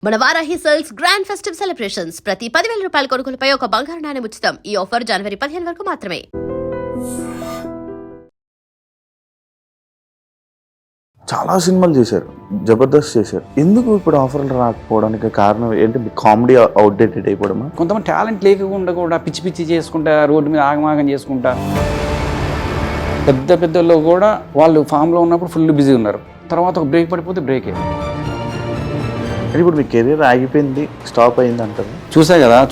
మన Varahi sales grand festive celebrations ప్రతి 10,000 రూపాయల కొనుగోలుపై ఒక బంగారు నాణెం ఉచితం. ఈ ఆఫర్ జనవరి 15 వరకు మాత్రమే. చాలా సినిమాలు చేశారు, జబర్దస్త్ చేశారు. ఎందుకు ఇప్పుడు ఆఫర్లు రాకపోవడానికి కారణం ఏంటి? కామెడీ అవుట్డేటెడ్ అయిపోవడమా? కొంతమంది టాలెంట్ లేకుండా కూడా పిచ్చి పిచ్చి చేసుకుంటా, రోడ్డు మీద ఆగమాగం చేసుకుంటా, పెద్ద పెద్దల్లో కూడా వాళ్ళు ఫామ్లో ఉన్నప్పుడు ఫుల్ బిజీ ఉన్నారు. తర్వాత ఒక బ్రేక్ పడిపోతే బ్రేకే. ఇప్పుడు మీ కెరీర్ ఆగిపోయింది, స్టాప్ అయింది అంటారు.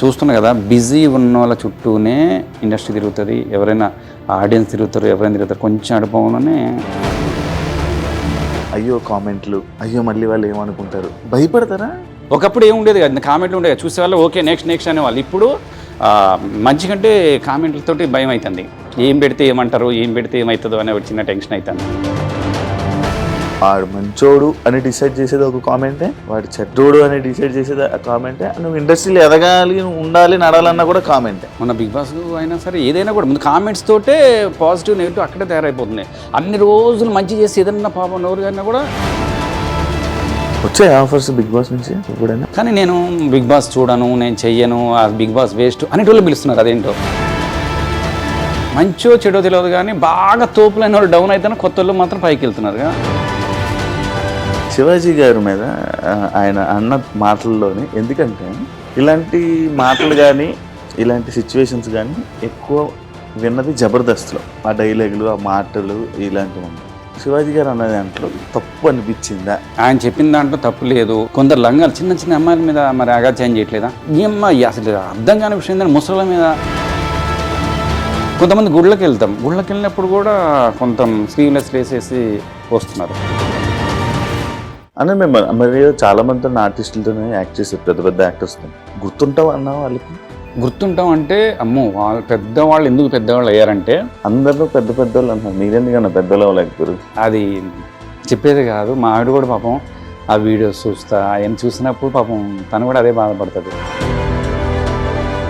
చూస్తున్నా కదా బిజీ ఉన్న వాళ్ళ చుట్టూనే ఇండస్ట్రీ తిరుగుతుంది. ఎవరైనా ఆడియన్స్ తిరుగుతారు, ఎవరైనా తిరుగుతారు. కొంచెం అడుపోగానే అయ్యో కామెంట్లు, అయ్యో మళ్ళీ వాళ్ళు ఏమనుకుంటారు, భయపడతారా? ఒకప్పుడు ఏముండేది కదా, కామెంట్లు ఉండేది, చూసేవాళ్ళు ఓకే నెక్స్ట్ అనేవాళ్ళు. ఇప్పుడు మంచి కంటే కామెంట్లతోటి భయం అవుతుంది. ఏం పెడితే ఏమంటారు, ఏం పెడితే ఏమవుతుందో అనే ఒక చిన్న టెన్షన్ అవుతుంది. వాడు మంచోడు అని డిసైడ్ చేసేది ఒక కామెంటే, వాడు చెడ్డోడు అని డిసైడ్ చేసేది ఆ కామెంటే. నువ్వు ఇండస్ట్రీలో ఎదగాలి, ఉండాలి, నడాలన్నా కూడా కామెంటే. మన బిగ్ బాస్ అయినా సరే ఏదైనా కూడా ముందు కామెంట్స్ తోటే పాజిటివ్ నెగిటివ్ అక్కడే తయారైపోతుంది. అన్ని రోజులు మంచి చేసి ఏదన్నా పాపం ఎవరు అయినా కూడా వచ్చాయి ఆఫర్స్ బిగ్ బాస్ నుంచి ఎప్పుడైనా. కానీ నేను బిగ్ బాస్ చూడను, నేను చెయ్యను, ఆ బిగ్ బాస్ వేస్ట్ అనేటోళ్ళు పిలుస్తున్నారు. అదేంటో మంచో చెడో తెలియదు కానీ బాగా తోపులైన వాళ్ళు డౌన్ అయితేనే కొత్త వాళ్ళు మాత్రం పైకి వెళ్తున్నారు. శివాజీ గారి మీద ఆయన అన్న మాటల్లోనే, ఎందుకంటే ఇలాంటి మాటలు కానీ ఇలాంటి సిచ్యువేషన్స్ కానీ ఎక్కువ విన్నది జబర్దస్త్లో. ఆ డైలాగులు, ఆ మాటలు ఇలాంటివి. శివాజీ గారు అన్న దాంట్లో తప్పు అనిపించిందా? ఆయన చెప్పిన దాంట్లో తప్పు లేదు. కొందరు లంగాలు చిన్న చిన్న అమ్మాయిల మీద మరి అగాత్యం చేయట్లేదా? ఈ అమ్మాయి అసలు అర్థం కాని విషయం ఏంటంటే ముసళ్ళ మీద. కొంతమంది గుళ్ళకి వెళ్ళినప్పుడు కూడా కొంత స్లీవ్లెస్ వేసేసి వస్తున్నారు. అని మేము మరి చాలా మంది ఆర్టిస్టులతోనే యాక్ట్ చేశారు, పెద్ద పెద్ద యాక్టర్స్తో. గుర్తుంటాం అన్నా వాళ్ళకి? గుర్తుంటాం అంటే అమ్మో వాళ్ళు పెద్దవాళ్ళు ఎందుకు పెద్దవాళ్ళు అయ్యారంటే అందరూ పెద్ద పెద్దవాళ్ళు అంటున్నారు, మీరెందుకన్నా పెద్దవాళ్ళు లేకపోయారు? అది చెప్పేది కాదు. మా ఆవిడ కూడా పాపం ఆ వీడియోస్ చూస్తా ఆయన చూసినప్పుడు పాపం తను కూడా అదే బాధపడుతుంది.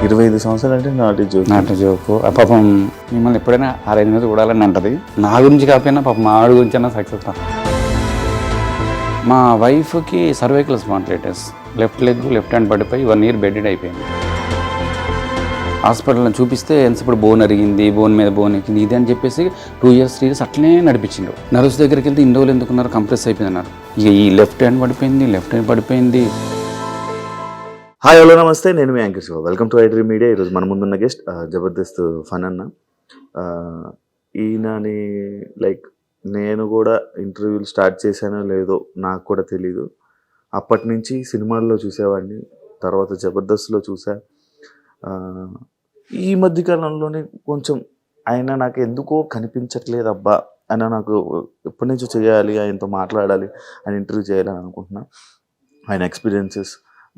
25 సంవత్సరాలు అంటే నాటి జోకు. పాపం మిమ్మల్ని ఎప్పుడైనా 6-5 మీద చూడాలని అంటది. నా గురించి కాకపోయినా పాపం మా ఆవిడ గురించి అన్నా సక్సెస్. మా వైఫ్కి cervical spondylitis, left leg left hand పడిపోయి 1 year బెడెడ్ అయిపోయింది. హాస్పిటల్లో చూపిస్తే ఎంతసేపు బోన్ అరిగింది, బోన్ మీద బోన్ ఎక్కింది, ఇది అని చెప్పేసి 2 years 3 years అట్లనే నడిపించిండు. నర్స్ దగ్గరికి వెళ్తే ఇన్ని రోజులు ఎందుకున్నారు, కంప్రెస్ అయిపోయింది అన్నారు. ఇక ఈ లెఫ్ట్ హ్యాండ్ పడిపోయింది. హాయ్ హలో నమస్తే, నేను మీ anchor Shiva. Welcome to iDream media. ఈరోజు మన ముందున్న గెస్ట్ జబర్దస్త్ ఫన్ అన్న. ఈయనని నేను కూడా ఇంటర్వ్యూలు స్టార్ట్ చేశానో లేదో నాకు కూడా తెలీదు. అప్పటి నుంచి సినిమాల్లో చూసేవాడిని, తర్వాత జబర్దస్త్లో చూసా. ఈ మధ్యకాలంలోనే కొంచెం ఆయన నాకు ఎందుకో కనిపించట్లేదు అబ్బా అని, నాకు ఎప్పటి నుంచో చేయాలి, ఆయనతో మాట్లాడాలి, ఆయన ఇంటర్వ్యూ చేయాలని అనుకుంటున్నా. ఆయన ఎక్స్పీరియన్సెస్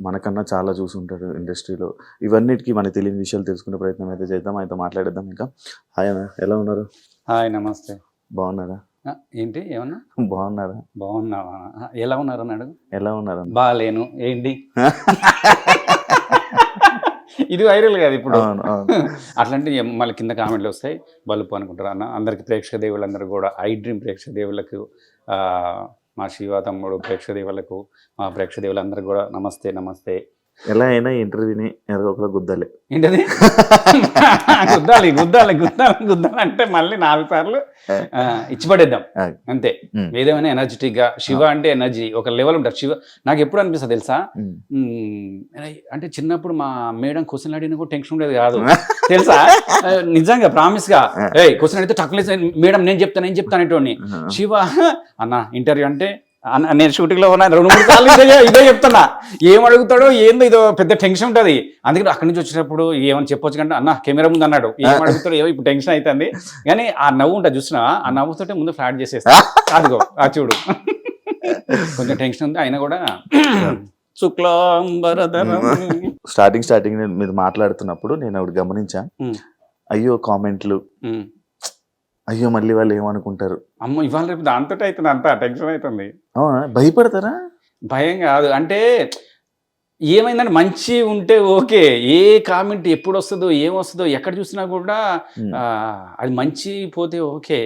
మనకన్నా చాలా చూసుంటారు ఇండస్ట్రీలో. ఇవన్నిటికీ మనకు తెలియని విషయాలు తెలుసుకునే ప్రయత్నం అయితే చేద్దాం, ఆయనతో మాట్లాడేద్దాం. ఇంకా హాయ్ అన్న, ఎలా ఉన్నారు? హాయ్ నమస్తే. బాగున్నారా? ఏంటి ఏమన్నా? బాగున్నారా? బాగున్నావా? ఎలా ఉన్నారు అన్నాడు. ఎలా ఉన్నారు? బాగాలేను. ఏంటి ఇది వైరల్ కాదు ఇప్పుడు. అట్లాంటి మళ్ళీ కింద కామెంట్లు వస్తాయి, బలుపు అనుకుంటారు అన్న. అందరికి ప్రేక్షక దేవుళ్ళందరూ కూడా, ఐ డ్రీమ్ ప్రేక్షక దేవుళ్ళకు, మా శివ తమ్ముడు ప్రేక్షక దేవుళ్ళకు, మా ప్రేక్షక దేవుళ్ళందరికీ కూడా నమస్తే. ఎలా అయినా ఇంటర్వ్యూని ఒకరు గుద్దాలి. ఏంటది? గుద్దాలి అంటే మళ్ళీ 4 సార్లు ఇచ్చిపడేద్దాం అంతే. ఏదేమైనా ఎనర్జెటిక్గా, శివ అంటే ఎనర్జీ ఒక లెవెల్ ఉంటుంది. శివ నాకు ఎప్పుడు అనిపిస్తుంది తెలుసా, అంటే చిన్నప్పుడు మా మేడం క్వశ్చన్ అడిగిన కూడా టెన్షన్ ఉండేది కాదు తెలుసా. నిజంగా ప్రామిస్గా క్వశ్చన్ అడిగితే టక్కులేసి మేడం నేను చెప్తాను అనేటోని. శివ అన్న ఇంటర్వ్యూ అంటే నేను షూటింగ్లో ఉన్నా 2-3 సార్లు ఇదే చెప్తున్నా. ఏం అడుగుతాడో ఏందో, ఇదో పెద్ద టెన్షన్ ఉంటుంది. అందుకని అక్కడి నుంచి వచ్చినప్పుడు ఏమని చెప్పొచ్చు కంటే అన్న కెమెరా ముందు అన్నాడు, ఏం అడుగుతాడో ఏమో ఇప్పుడు టెన్షన్ అవుతుంది. కానీ ఆ నవ్వు ఉంటుంది చూసినా, ఆ నవ్వుతోటే ముందు ఫ్లాట్ చేసేస్తా. అదిగో ఆ చూడు, కొంచెం టెన్షన్ ఉంది అయినా కూడా స్టార్టింగ్ మీరు మాట్లాడుతున్నప్పుడు నేను ఒకటి గమనించా. అయ్యో కామెంట్లు, అయ్యో మళ్ళీ వాళ్ళు ఏమనుకుంటారు, అమ్మో ఇవాళ రేపు దాంతో అవుతుంది, అంతా టెన్షన్ అవుతుంది. అవునా? భయపడతారా? భయం కాదు అంటే ఏమైందంటే మంచి ఉంటే ఓకే, ఏ కామెంట్ ఎప్పుడు వస్తుందో ఏమొస్తుందో ఎక్కడ చూసినా కూడా అది మంచి పోతే ఓకే,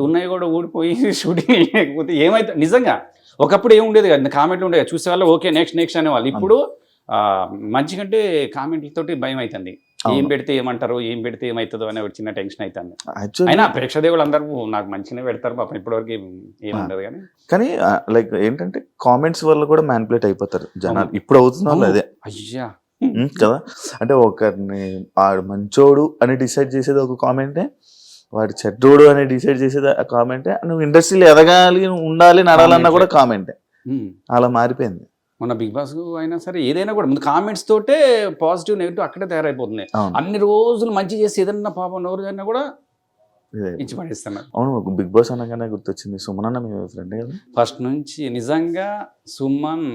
ఉన్నాయి కూడా ఊడిపోయి షూటింగ్ లేకపోతే ఏమైతే నిజంగా ఒకప్పుడు ఏమి ఉండేది కదా, కామెంట్లు ఉండేది కదా, చూసేవాళ్ళు ఓకే నెక్స్ట్ అనేవాళ్ళు. ఇప్పుడు మంచి కంటే కామెంట్లతోటి భయం అవుతుంది. ఏం పెడితే ఏమంటారు, ఏం పెడితే ఏమవుతుందో అనే ఒక చిన్న టెన్షన్ అవుతుంది. అయినా ప్రేక్షకులు అందరూ నాకు మంచిగానే పెడతారు పాపం, ఇప్పటివరకు ఏముండదు. కానీ లైక్ ఏంటంటే కామెంట్స్ వల్ల కూడా మ్యానిపులేట్ అయిపోతారు జనాలు. ఇప్పుడు అవుతున్న వాళ్ళు అదే అయ్యా కదా. అంటే ఒకరిని వాడు మంచోడు అని డిసైడ్ చేసేది ఒక కామెంటే, వాడు చెడ్డోడు అని డిసైడ్ చేసేది కామెంటే, నువ్వు ఇండస్ట్రీలో ఎదగాలి ఉండాలి నడాలన్నా కూడా కామెంటే. అలా మారిపోయింది. మన బిగ్ బాస్ అయినా సరే ఏదైనా కూడా ముందు కామెంట్స్ తోటే పాజిటివ్ నెగిటివ్ అక్కడే తయారైపోతుంది. అన్ని రోజులు మంచి చేసి ఏదన్నా పాపం ఎవరు అయినా కూడా ఇచ్చి పడేస్తున్నారు. అవును, బిగ్ బాస్ అనగానే గుర్తొచ్చింది, సుమన్ అన్న మీ ఫ్రెండ్ కదా ఫస్ట్ నుంచి. నిజంగా సుమన్,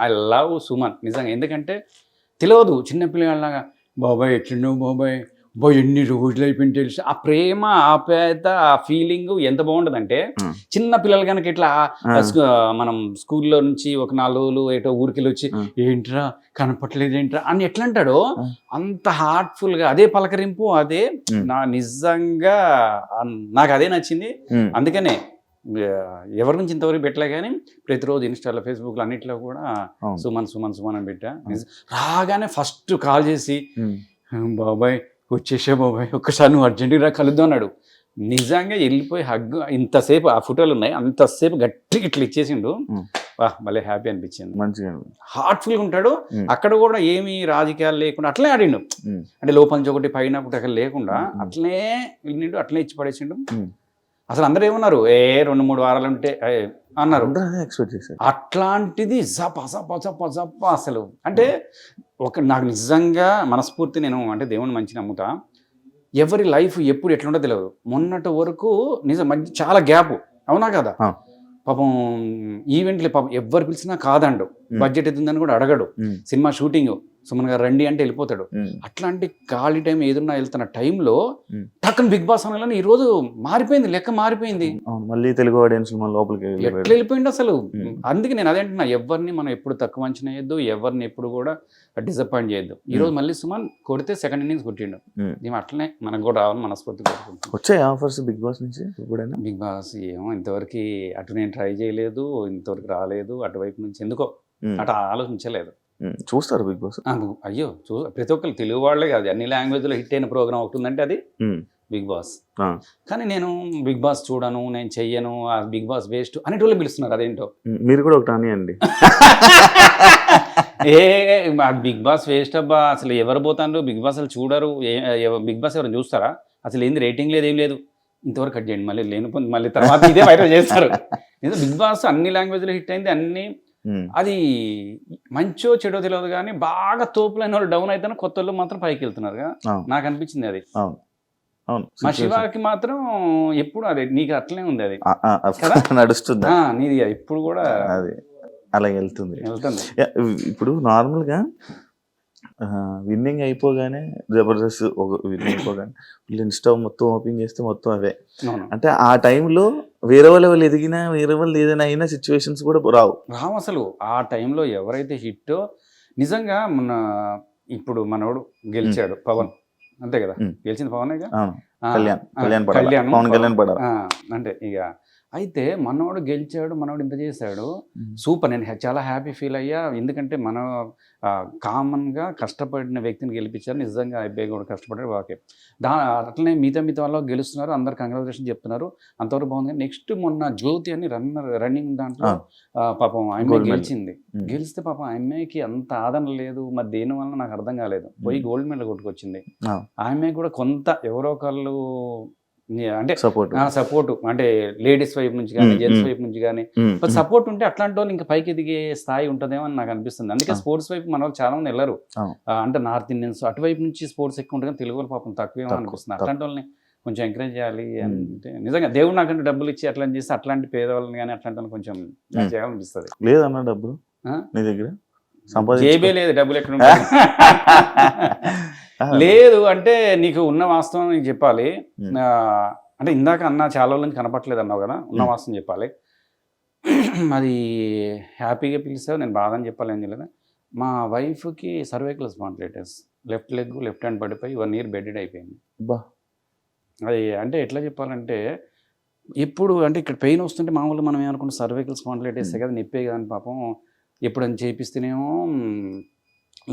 ఐ లవ్ సుమన్ నిజంగా. ఎందుకంటే తెలియదు చిన్నపిల్లలాగా, బాబాయ్ ఎట్లున్నావు బాబాయ్, బాయ్ ఎన్ని రోజులు అయిపోయింది తెలుసు. ఆ ప్రేమ, ఆప్యాయత, ఆ ఫీలింగ్ ఎంత బాగుంటుందంటే, చిన్న పిల్లలు కనుక ఇట్లా మనం స్కూల్లో నుంచి ఒక 4 రోజులు ఏటో ఊరికెళ్ళి వచ్చి ఏంట్రా కనపట్లేదు ఏంట్రా అని ఎట్లా అంటాడో అంత హార్ట్ఫుల్ గా అదే పలకరింపు, అదే నా నిజంగా నాకు అదే నచ్చింది. అందుకనే ఎవరి నుంచి ఇంతవరకు పెట్టలే, కానీ ప్రతిరోజు ఇన్స్టాలో ఫేస్బుక్లో అన్నిట్లో కూడా సుమన్ సుమన్ సుమన్ అని పెట్టా. రాగానే ఫస్ట్ కాల్ చేసి బాబాయ్ వచ్చేసే బాబాయ్ ఒక్కసారి నువ్వు అర్జెంటుగా కలుద్దాం అన్నాడు. నిజంగా వెళ్ళిపోయి హగ్, ఇంతసేపు ఆ ఫోటోలు ఉన్నాయి, అంతసేపు గట్టిగా ఇట్లా ఇచ్చేసిండు. వాహ్ భలే హ్యాపీ అనిపించింది. మంచిగా హార్ట్ఫుల్గా ఉంటాడు. అక్కడ కూడా ఏమి రాజకీయాలు లేకుండా అట్లే ఆడిండు. అంటే లోపంచి ఒకటి పైన ఒకటి అక్కడ లేకుండా అట్లనే వెళ్ళిండు, అట్లనే ఇచ్చి పడేసిండు. అసలు అందరూ ఏమన్నారు, 2-3 వారాలు ఉంటే అన్నారు. అట్లాంటిది జప జప జప జప అసలు. అంటే నాకు నిజంగా మనస్ఫూర్తి, నేను అంటే దేవుని మంచి నమ్ముతా. ఎవరి లైఫ్ ఎప్పుడు ఎట్లుంటో తెలియదు. మొన్నటి వరకు మంచి చాలా గ్యాప్, అవునా కదా. పాపం ఈవెంట్లు పాపం ఎవరు పిలిచినా కాదండు, బడ్జెట్ ఎత్తుందని కూడా అడగడు. సినిమా షూటింగ్ సుమన్ గారు రండి అంటే వెళ్ళిపోతాడు. అట్లాంటి ఖాళీ టైం ఏదన్నా వెళ్తున్న టైంలో టక్కన బిగ్ బాస్ అనగానే ఈ రోజు మారిపోయింది, లెక్క మారిపోయింది. మళ్ళీ తెలుగు ఆడియన్స్ లోపలికి ఎట్లా వెళ్ళిపోయింది అసలు. అందుకే నేను అదేంటున్నా, ఎవరిని మనం ఎప్పుడు తక్కువ అంచనా వేయద్దు, ఎవరిని ఎప్పుడు కూడా డిసప్పాయింట్ చేయొద్దు. ఈ రోజు మళ్ళీ సుమన్ కొడితే సెకండ్ ఇన్నింగ్స్ కొట్టిండు. మేము అట్లనే మనకు కూడా రావాలని మనస్ఫూర్తి కోరుకుంటున్నాం. వచ్చాయి ఆఫర్స్ బిగ్ బాస్ నుంచి? బిగ్ బాస్ ఏమో ఇంతవరకు అటు నేను ట్రై చేయలేదు, ఇంతవరకు రాలేదు. అటువైపు నుంచి ఎందుకో అటు ఆలోచించలేదు. చూస్తారు బిగ్ బాస్? అయ్యో ప్రతి ఒక్కరు తెలుగు వాళ్ళే కాదు, అన్ని లాంగ్వేజ్లో హిట్ అయిన ప్రోగ్రామ్ ఒకటి ఉందంటే అది బిగ్ బాస్. కానీ నేను బిగ్ బాస్ చూడను, నేను చెయ్యను, ఆ బిగ్ బాస్ వేస్ట్ అనేటోళ్ళు పిలుస్తున్నారు. అదేంటో మీరు కూడా ఒకటి అనియండి. బిగ్ బాస్ వేస్ట్ అబ్బా, అసలు ఎవరు పోతారు బిగ్ బాస్, అసలు చూడరు. బిగ్ బాస్ ఎవరు చూస్తారా అసలు? ఏంది రేటింగ్ లేదు, ఏం లేదు. ఇంతవరకు కట్ చేయండి, మళ్ళీ లేని మళ్ళీ తర్వాత ఇదే వైరల్ చేస్తారు. బిగ్ బాస్ అన్ని లాంగ్వేజ్లో హిట్ అయింది, అన్ని. అది మంచో చెడో తెలియదు, కానీ బాగా తోపులైన వాళ్ళు డౌన్ అయితే కొత్త వాళ్ళు మాత్రం పైకి వెళ్తున్నారు కదా, నాకు అనిపించింది అది. మా శివాకి మాత్రం ఎప్పుడు అదే, నీకు అట్లనే ఉంది అది నడుస్తుంది నీది ఇప్పుడు కూడా అది అలా వెళ్తుంది. ఇప్పుడు నార్మల్గా విన్నింగ్ అయిపోగానే జబర్దస్త్ విన్నింగ్ అయిపోగానే ఇన్స్టా మొత్తం ఓపెన్ చేస్తే మొత్తం అవే. అంటే ఆ టైంలో వేరే వాళ్ళు ఎదిగినా, వేరే వాళ్ళు ఏదైనా అయినా సిచ్యువేషన్స్ కూడా రావు అసలు. ఆ టైంలో ఎవరైతే హిట్టో నిజంగా ఇప్పుడు మనోడు గెలిచాడు పవన్, అంతే కదా, గెలిచింది పవన్. అంటే ఇక అయితే మనోడు గెలిచాడు, మనోడు ఇంత చేశాడు, సూపర్. నేను చాలా హ్యాపీ ఫీల్ అయ్యా. ఎందుకంటే మన కామన్గా కష్టపడిన వ్యక్తిని గెలిపించారు. నిజంగా అబ్బాయి కూడా కష్టపడ్డాడు. ఓకే, అట్లనే మిగతా వాళ్ళు గెలుస్తున్నారు, అందరు కంగ్రాచులేషన్ చెప్తున్నారు, అంతవరకు బాగుంది. నెక్స్ట్ మొన్న జ్యోతి అని రన్నింగ్ దాంట్లో పాపం అమ్మాయి గెలిచింది. గెలిస్తే పాపం అమ్మాయికి అంత ఆదరణ లేదు, మరి దేని వల్ల నాకు అర్థం కాలేదు. పోయి గోల్డ్ మెడల్ కొట్టుకొచ్చింది. ఆ అమ్మాయి కూడా కొంత ఎవరో ఒకళ్ళు అంటే సపోర్ట్, అంటే లేడీస్ వైపు నుంచి కానీ జెంట్స్ వైపు నుంచి కానీ సపోర్ట్ ఉంటే అట్లాంటి వాళ్ళు ఇంకా పైకి ఎదిగే స్థాయి ఉంటుందేమో అని నాకు అనిపిస్తుంది. అందుకే స్పోర్ట్స్ వైపు మన వాళ్ళు చాలా మంది వెళ్ళరు. అంటే నార్త్ ఇండియన్స్ అటువైపు నుంచి స్పోర్ట్స్ ఎక్కువ ఉంటుంది, కానీ తెలుగు వాళ్ళు పాపం తక్కువేమో అనిపిస్తుంది. అట్లాంటి వాళ్ళని కొంచెం ఎంకరేజ్ చేయాలి అంటే, నిజంగా దేవుడు నాకంటే డబ్బులు ఇచ్చి అట్లా చేస్తే అట్లాంటి పేదవాళ్ళని కానీ అట్లాంటి వాళ్ళని కొంచెం చేయాలనిపిస్తుంది. లేదన్న డబ్బులు నీ దగ్గర జేబే లేదు, డబ్బులు ఎక్కడ ఉంటాయి? లేదు అంటే నీకు ఉన్న వాస్తవం నీకు చెప్పాలి. అంటే ఇందాక అన్న చాలా రోజుల నుంచి కనపట్లేదు అన్నావు కదా, ఉన్న వాస్తవం చెప్పాలి. అది హ్యాపీగా పిలిచావు, నేను బాధ అని చెప్పాలి. ఏం చేయలేదు, మా వైఫ్కి cervical spondylitis, left leg left hand పడిపోయి 1 year బెడెడ్ అయిపోయింది. అది అంటే ఎట్లా చెప్పాలంటే, ఎప్పుడు అంటే ఇక్కడ పెయిన్ వస్తుంటే మామూలుగా మనం ఏమనుకుంటాం సర్వైకల్ స్పాండిలైటిస్ కదా నొప్పే కదా అని పాపం ఎప్పుడని చేపిస్తేనేమో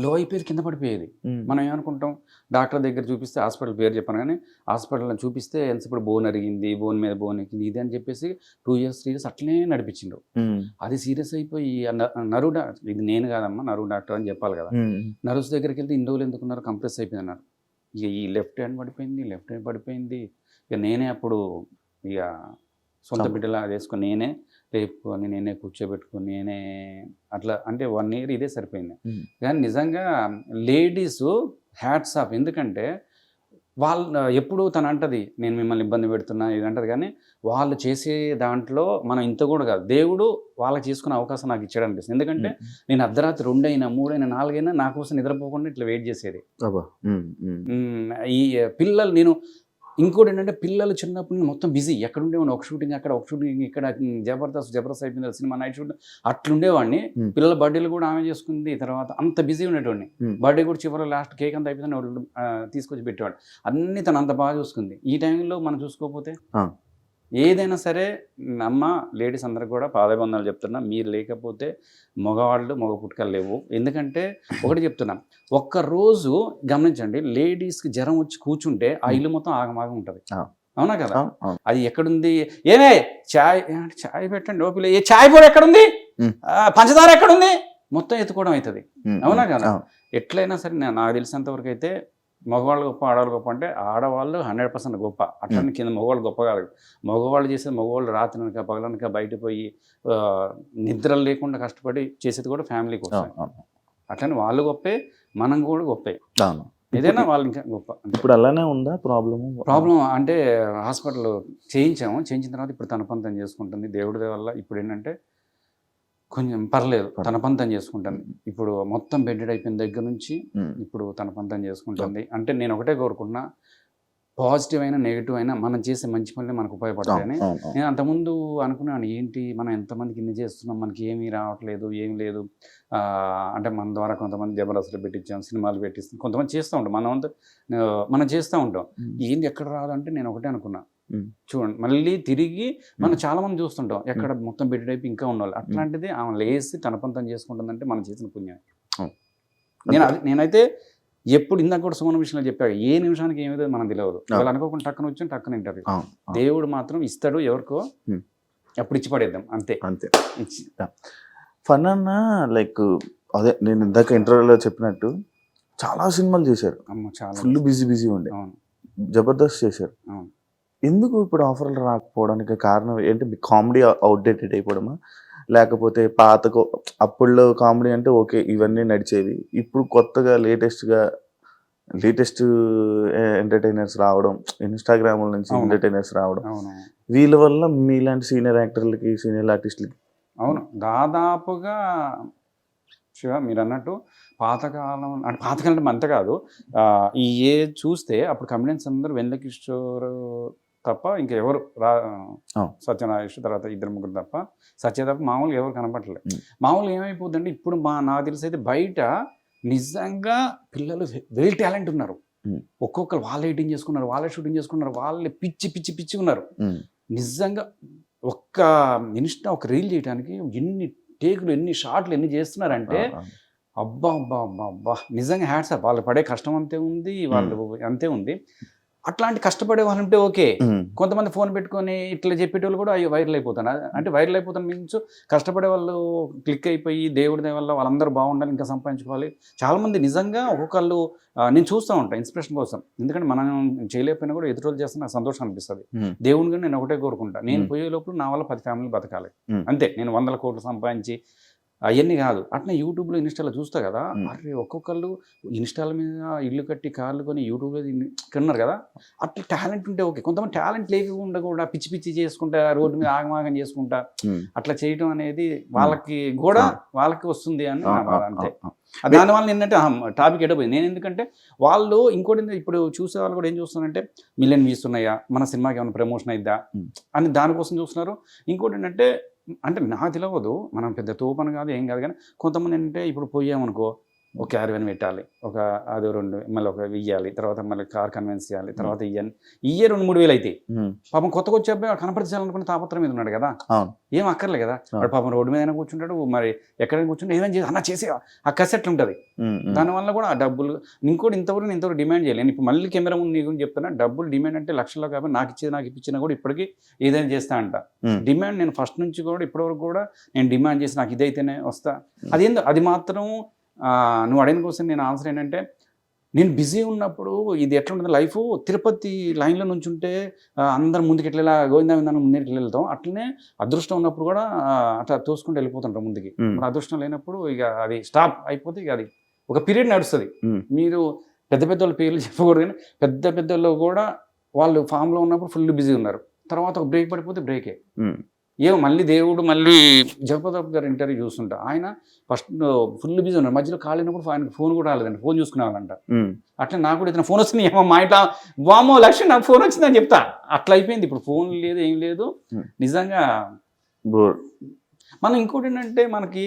లో అయిపోయేది, కింద పడిపోయేది. మనం ఏమనుకుంటాం డాక్టర్ దగ్గర చూపిస్తే హాస్పిటల్ పేరు చెప్పాను కానీ హాస్పిటల్లో చూపిస్తే ఇప్పుడు బోన్ అరిగింది, బోన్ మీద బోన్ ఎక్కింది ఇది అని చెప్పేసి 2 years 3 years అట్లనే నడిపించిండ్రు. అది సీరియస్ అయిపోయి నరు ఇది నేను కాదమ్మా నరు డాక్టర్ అని చెప్పాలి కదా, నర్వ్స్ దగ్గరికి వెళ్తే ఇన్ని రోజులు ఎందుకున్నారు కంప్రెస్ అయిపోయింది అన్నారు. ఇక ఈ లెఫ్ట్ హ్యాండ్ పడిపోయింది. ఇక నేనే అప్పుడు ఇక సొంత బిడ్డలా వేసుకొని నేనే లేపుకొని నేనే కూర్చోబెట్టుకొని నేనే అట్లా అంటే 1 year ఇదే సరిపోయింది. కానీ నిజంగా లేడీస్ హ్యాట్స్ ఆఫ్. ఎందుకంటే వాళ్ళు ఎప్పుడు తను అంటది నేను మిమ్మల్ని ఇబ్బంది పెడుతున్నా ఇది అంటది, కానీ వాళ్ళు చేసే దాంట్లో మనం ఇంత కూడా కాదు, దేవుడు వాళ్ళకి చేసుకునే అవకాశం నాకు ఇచ్చాడు అనిపిస్తుంది. ఎందుకంటే నేను అర్ధరాత్రి 2 అయినా 3 అయినా 4 అయినా నా కోసం నిద్రపోకుండా ఇట్లా వెయిట్ చేసేది. ఈ పిల్లలు నేను ఇంకోటి ఏంటంటే పిల్లలు చిన్నప్పుడు నేను మొత్తం బిజీ, ఎక్కడ ఉండేవాడిని ఒక షూటింగ్ అక్కడ ఒక షూటింగ్ ఇక్కడ, జబర్దస్త్ అయిపోయింది సినిమా నైట్ షూటింగ్ అట్లుండేవాడిని. పిల్లల బర్త్డేలు కూడా ఆమె చేసుకుంది, తర్వాత అంత బిజీ ఉండేటోడిని. బర్త్డే కూడా చివరిలో లాస్ట్ కేక్ అంతా అయిపోయిందని తీసుకొచ్చి పెట్టేవాడు. అన్నీ తను అంత బాగా చూసుకుంది. ఈ టైంలో మనం చూసుకోకపోతే ఏదైనా సరే అమ్మ లేడీస్ అందరికి కూడా పాదబంధాలు చెప్తున్నా, మీరు లేకపోతే మగ పుట్టుకలు లేవు. ఎందుకంటే ఒకటి చెప్తున్నా, ఒక్కరోజు గమనించండి, లేడీస్కి జ్వరం వచ్చి కూర్చుంటే ఆ ఇల్లు మొత్తం ఆగమాగం ఉంటుంది. అవునా కదా? అది ఎక్కడుంది, ఏమే చాయ్ పెట్టండి ఓపిక, ఏ చాయ్ పొడి ఎక్కడుంది, పంచదార ఎక్కడుంది, మొత్తం ఎత్తుకోవడం అవుతుంది. అవునా కదా? ఎట్లయినా సరే నాకు తెలిసినంత వరకు అయితే మగవాళ్ళు గొప్ప ఆడవాళ్ళు గొప్ప అంటే ఆడవాళ్ళు 100% గొప్ప. అట్లనే కింద మగవాళ్ళు గొప్ప కాదు. మగవాళ్ళు చేసేది మగవాళ్ళు రాత్రినక పగలనక బయట పోయి నిద్రలు లేకుండా కష్టపడి చేసేది కూడా ఫ్యామిలీ కోసం. అట్లనే వాళ్ళు గొప్పే, మనం కూడా గొప్పే. ఏదైనా వాళ్ళు ఇంకా గొప్ప. ఇప్పుడు అలానే ఉందా ప్రాబ్లం అంటే హాస్పిటల్ చేయించిన తర్వాత ఇప్పుడు తన పని తను చేసుకుంటుంది దేవుడి వల్ల. ఇప్పుడు ఏంటంటే కొంచెం పర్లేదు, తన పని తను చేసుకుంటుంది. ఇప్పుడు మొత్తం బెడ్డెడ్ అయిపోయిన దగ్గర నుంచి ఇప్పుడు తన పని తను చేసుకుంటుంది. అంటే నేను ఒకటే కోరుకున్నా, పాజిటివ్ అయినా నెగిటివ్ అయినా మనం చేసే మంచి పనులే మనకు ఉపయోగపడతాయని. నేను అంతకుముందు అనుకున్నాను, ఏంటి మనం ఎంతమందికి ఇన్ని చేస్తున్నాం, మనకి ఏమీ రావట్లేదు, ఏం లేదు. అంటే మన ద్వారా కొంతమంది జబర్దస్త్లు పెట్టించాం, సినిమాలు పెట్టిస్తాం, కొంతమంది చేస్తూ ఉంటాం, మనం చేస్తూ ఉంటాం. ఏంది ఎక్కడ రాదంటే నేను ఒకటే అనుకున్నా, చూడండి మళ్ళీ తిరిగి మనం చాలా మంది చూస్తుంటాం ఎక్కడ మొత్తం బెడ్ అయిపోయి ఇంకా ఉన్నవాళ్ళు. అట్లాంటిది ఆమె లేసి తన పని తను చేసుకుంటుందంటే మనం చేసిన పుణ్యం. నేనైతే ఎప్పుడు ఇందాక కూడా సుమన విషయంలో చెప్పాడు, ఏ నిమిషానికి ఏమిదో మనం తెలియదు. వాళ్ళు అనుకోకుండా టక్కన వచ్చి టక్కన ఇంటర్వ్యూ. దేవుడు మాత్రం ఇస్తాడు ఎవరికో, ఎప్పుడు ఇచ్చి పడేద్దాం అంతే. ఫన్ అన్న లైక్ అదే నేను ఇందాక ఇంటర్వ్యూలో చెప్పినట్టు చాలా సినిమాలు చేశారు, ఫుల్ బిజీ ఉండే. జబర్దస్త్ చేశారు. ఎందుకు ఇప్పుడు ఆఫర్లు రాకపోవడానికి కారణం ఏంటి? మీ కామెడీ అవుట్డేటెడ్ అయిపోవడమా, లేకపోతే అప్పుడులో కామెడీ అంటే ఓకే ఇవన్నీ నడిచేవి, ఇప్పుడు కొత్తగా లేటెస్ట్ ఎంటర్టైనర్స్ రావడం, ఇన్స్టాగ్రామ్ నుంచి ఎంటర్టైనర్స్ రావడం, వీళ్ళ వల్ల మీలాంటి సీనియర్ యాక్టర్లకి సీనియర్ ఆర్టిస్టులకి? అవును, దాదాపుగా శివ మీరు అన్నట్టు పాతకాలం అంటే అంత కాదు. ఈ ఏజ్ చూస్తే అప్పుడు కమెడియన్స్ అందరూ వెన్నెల కిషోర్ తప్ప ఇంకెవరు సత్యనారాయణ తర్వాత 2-3 తప్ప, సత్య తప్ప మామూలుగా ఎవరు కనపడలేదు. మామూలుగా ఏమైపోతుందంటే ఇప్పుడు నాకు తెలిసి అయితే బయట నిజంగా పిల్లలు వెరీ టాలెంట్ ఉన్నారు. ఒక్కొక్కరు వాళ్ళే ఎడిటింగ్ చేసుకున్నారు, వాళ్ళే షూటింగ్ చేసుకున్నారు, వాళ్ళే పిచ్చి ఉన్నారు. నిజంగా ఒక్క ఒక రీల్ చేయడానికి ఎన్ని టేకులు, ఎన్ని షాట్లు, ఎన్ని చేస్తున్నారంటే అబ్బా నిజంగా హ్యాట్స్ ఆఫ్. వాళ్ళు పడే కష్టం అంతే ఉంది, వాళ్ళు అంతే ఉంది. అట్లాంటి కష్టపడే వాళ్ళు ఉంటే ఓకే. కొంతమంది ఫోన్ పెట్టుకొని ఇట్లా చెప్పేటోళ్ళు కూడా అయ్యో వైరల్ అయిపోతున్నారు. అంటే వైరల్ అయిపోతాను మీన్స్ కష్టపడే వాళ్ళు క్లిక్ అయిపోయి దేవుడి వల్ల వాళ్ళందరూ బాగుండాలి, ఇంకా సంపాదించుకోవాలి. చాలామంది నిజంగా ఒక్కొక్కళ్ళు నేను చూస్తూ ఉంటాను ఇన్స్పిరేషన్ కోసం. ఎందుకంటే మనం చేయలేకపోయినా కూడా ఎదురోళ్ళు చేస్తే నాకు సంతోషం అనిపిస్తుంది. దేవుని కూడా నేను ఒకటే కోరుకుంటా, నేను పోయే లోపల నా వల్ల 10 ఫ్యామిలీలు బతకాలి అంతే. నేను 100 కోట్లు సంపాదించి అవన్నీ కాదు. అట్లా యూట్యూబ్లో ఇన్స్టాలో చూస్తా కదా, అరే ఒక్కొక్కళ్ళు ఇన్స్టాల మీద ఇల్లు కట్టి కార్లు కొని యూట్యూబ్లో కొన్నారు కదా. అట్లా టాలెంట్ ఉంటే ఓకే. కొంతమంది టాలెంట్ లేకుండా కూడా పిచ్చి చేసుకుంటా, రోడ్డు మీద ఆగమాగం చేసుకుంటా అట్లా చేయడం అనేది వాళ్ళకి వస్తుంది అని నా బాధ అంతే. దానివల్ల ఏంటంటే టాపిక్ ఎడపోయింది. నేను ఎందుకంటే వాళ్ళు ఇంకోటి ఇప్పుడు చూసే వాళ్ళు కూడా ఏం చూస్తున్నారంటే మిలియన్ వ్యూస్ ఉన్నాయా, మన సినిమాకి ఏమైనా ప్రమోషన్ అయిద్దా అని దానికోసం చూస్తున్నారు. ఇంకోటి ఏంటంటే అంటే నాకు తెలియదు, మనం పెద్ద తోపని కాదు ఏం కాదు, కానీ కొంతమంది ఏంటంటే ఇప్పుడు పోయామనుకో ఒక క్యారవెన్ పెట్టాలి, ఒక అది 2 మళ్ళీ ఒక ఇయ్యాలి, తర్వాత మళ్ళీ కార్ కన్విన్స్ చేయాలి, తర్వాత ఇయ్యాలి, 2-3 వేలు అయితే పాపం కొత్తగా వచ్చే అబ్బాయి కనపరిచాలనుకున్న తాపత్రం మీద ఉన్నాడు కదా, ఏం అక్కర్లే కదా, వాడు పాపం రోడ్డు మీద కూర్చుంటాడు, మరి ఎక్కడైనా కూర్చుంటే ఏదైనా చేసి అన్న చేసే ఆ కసెట్ ఉంటుంది, దానివల్ల కూడా ఆ డబ్బులు ఇంకోటి ఇంతవరకు డిమాండ్ చేయలేను. ఇప్పుడు మళ్ళీ కెమెరా ముందు నీకు చెప్తున్నా, డబ్బులు డిమాండ్ అంటే లక్షల్లో కాబట్టి నాకు ఇప్పించినా కూడా ఇప్పటికీ ఏదైనా చేస్తా అంట. డిమాండ్ నేను ఫస్ట్ నుంచి కూడా ఇప్పటివరకు కూడా నేను డిమాండ్ చేసి నాకు ఇదైతేనే వస్తా, అది మాత్రం నువ్వు అడిగిన కోసం నేను ఆన్సర్ ఏంటంటే, నేను బిజీ ఉన్నప్పుడు ఇది ఎట్లా ఉంటుంది లైఫ్, తిరుపతి లైన్లో నుంచి ఉంటే అందరు ముందుకు ఎట్లా గోవిందా ముందుకు వెళ్తాం, అట్లనే అదృష్టం ఉన్నప్పుడు కూడా అట్లా తోసుకుంటూ వెళ్ళిపోతుంటాం ముందుకి. మరి అదృష్టం లేనప్పుడు ఇక అది స్టాప్ అయిపోతే ఇక అది ఒక పీరియడ్ నడుస్తుంది. మీరు పెద్ద వాళ్ళ పేర్లు చెప్పకూడదు, కానీ పెద్ద వాళ్ళు కూడా వాళ్ళు ఫామ్లో ఉన్నప్పుడు ఫుల్ బిజీ ఉన్నారు, తర్వాత ఒక బ్రేక్ పడిపోతే బ్రేకే. మళ్ళీ దేవుడు మళ్ళీ జగపతి గారు ఇంటర్వ్యూ చూస్తుంటా, ఆయన ఫస్ట్ ఫుల్ బిజీ ఉన్నారు, మధ్యలో కాలినప్పుడు ఆయనకు ఫోన్ కూడా రాలేదండి, ఫోన్ చూసుకునేవాళ్ళంట. అట్లా నాకు కూడా ఇతను ఫోన్ వస్తుంది, ఏమో మా ఇంట్లో వామో లక్ష్యం నాకు ఫోన్ వచ్చిందని చెప్తా, అట్లా అయిపోయింది. ఇప్పుడు ఫోన్ లేదు, ఏం లేదు, నిజంగా మనం. ఇంకోటి ఏంటంటే మనకి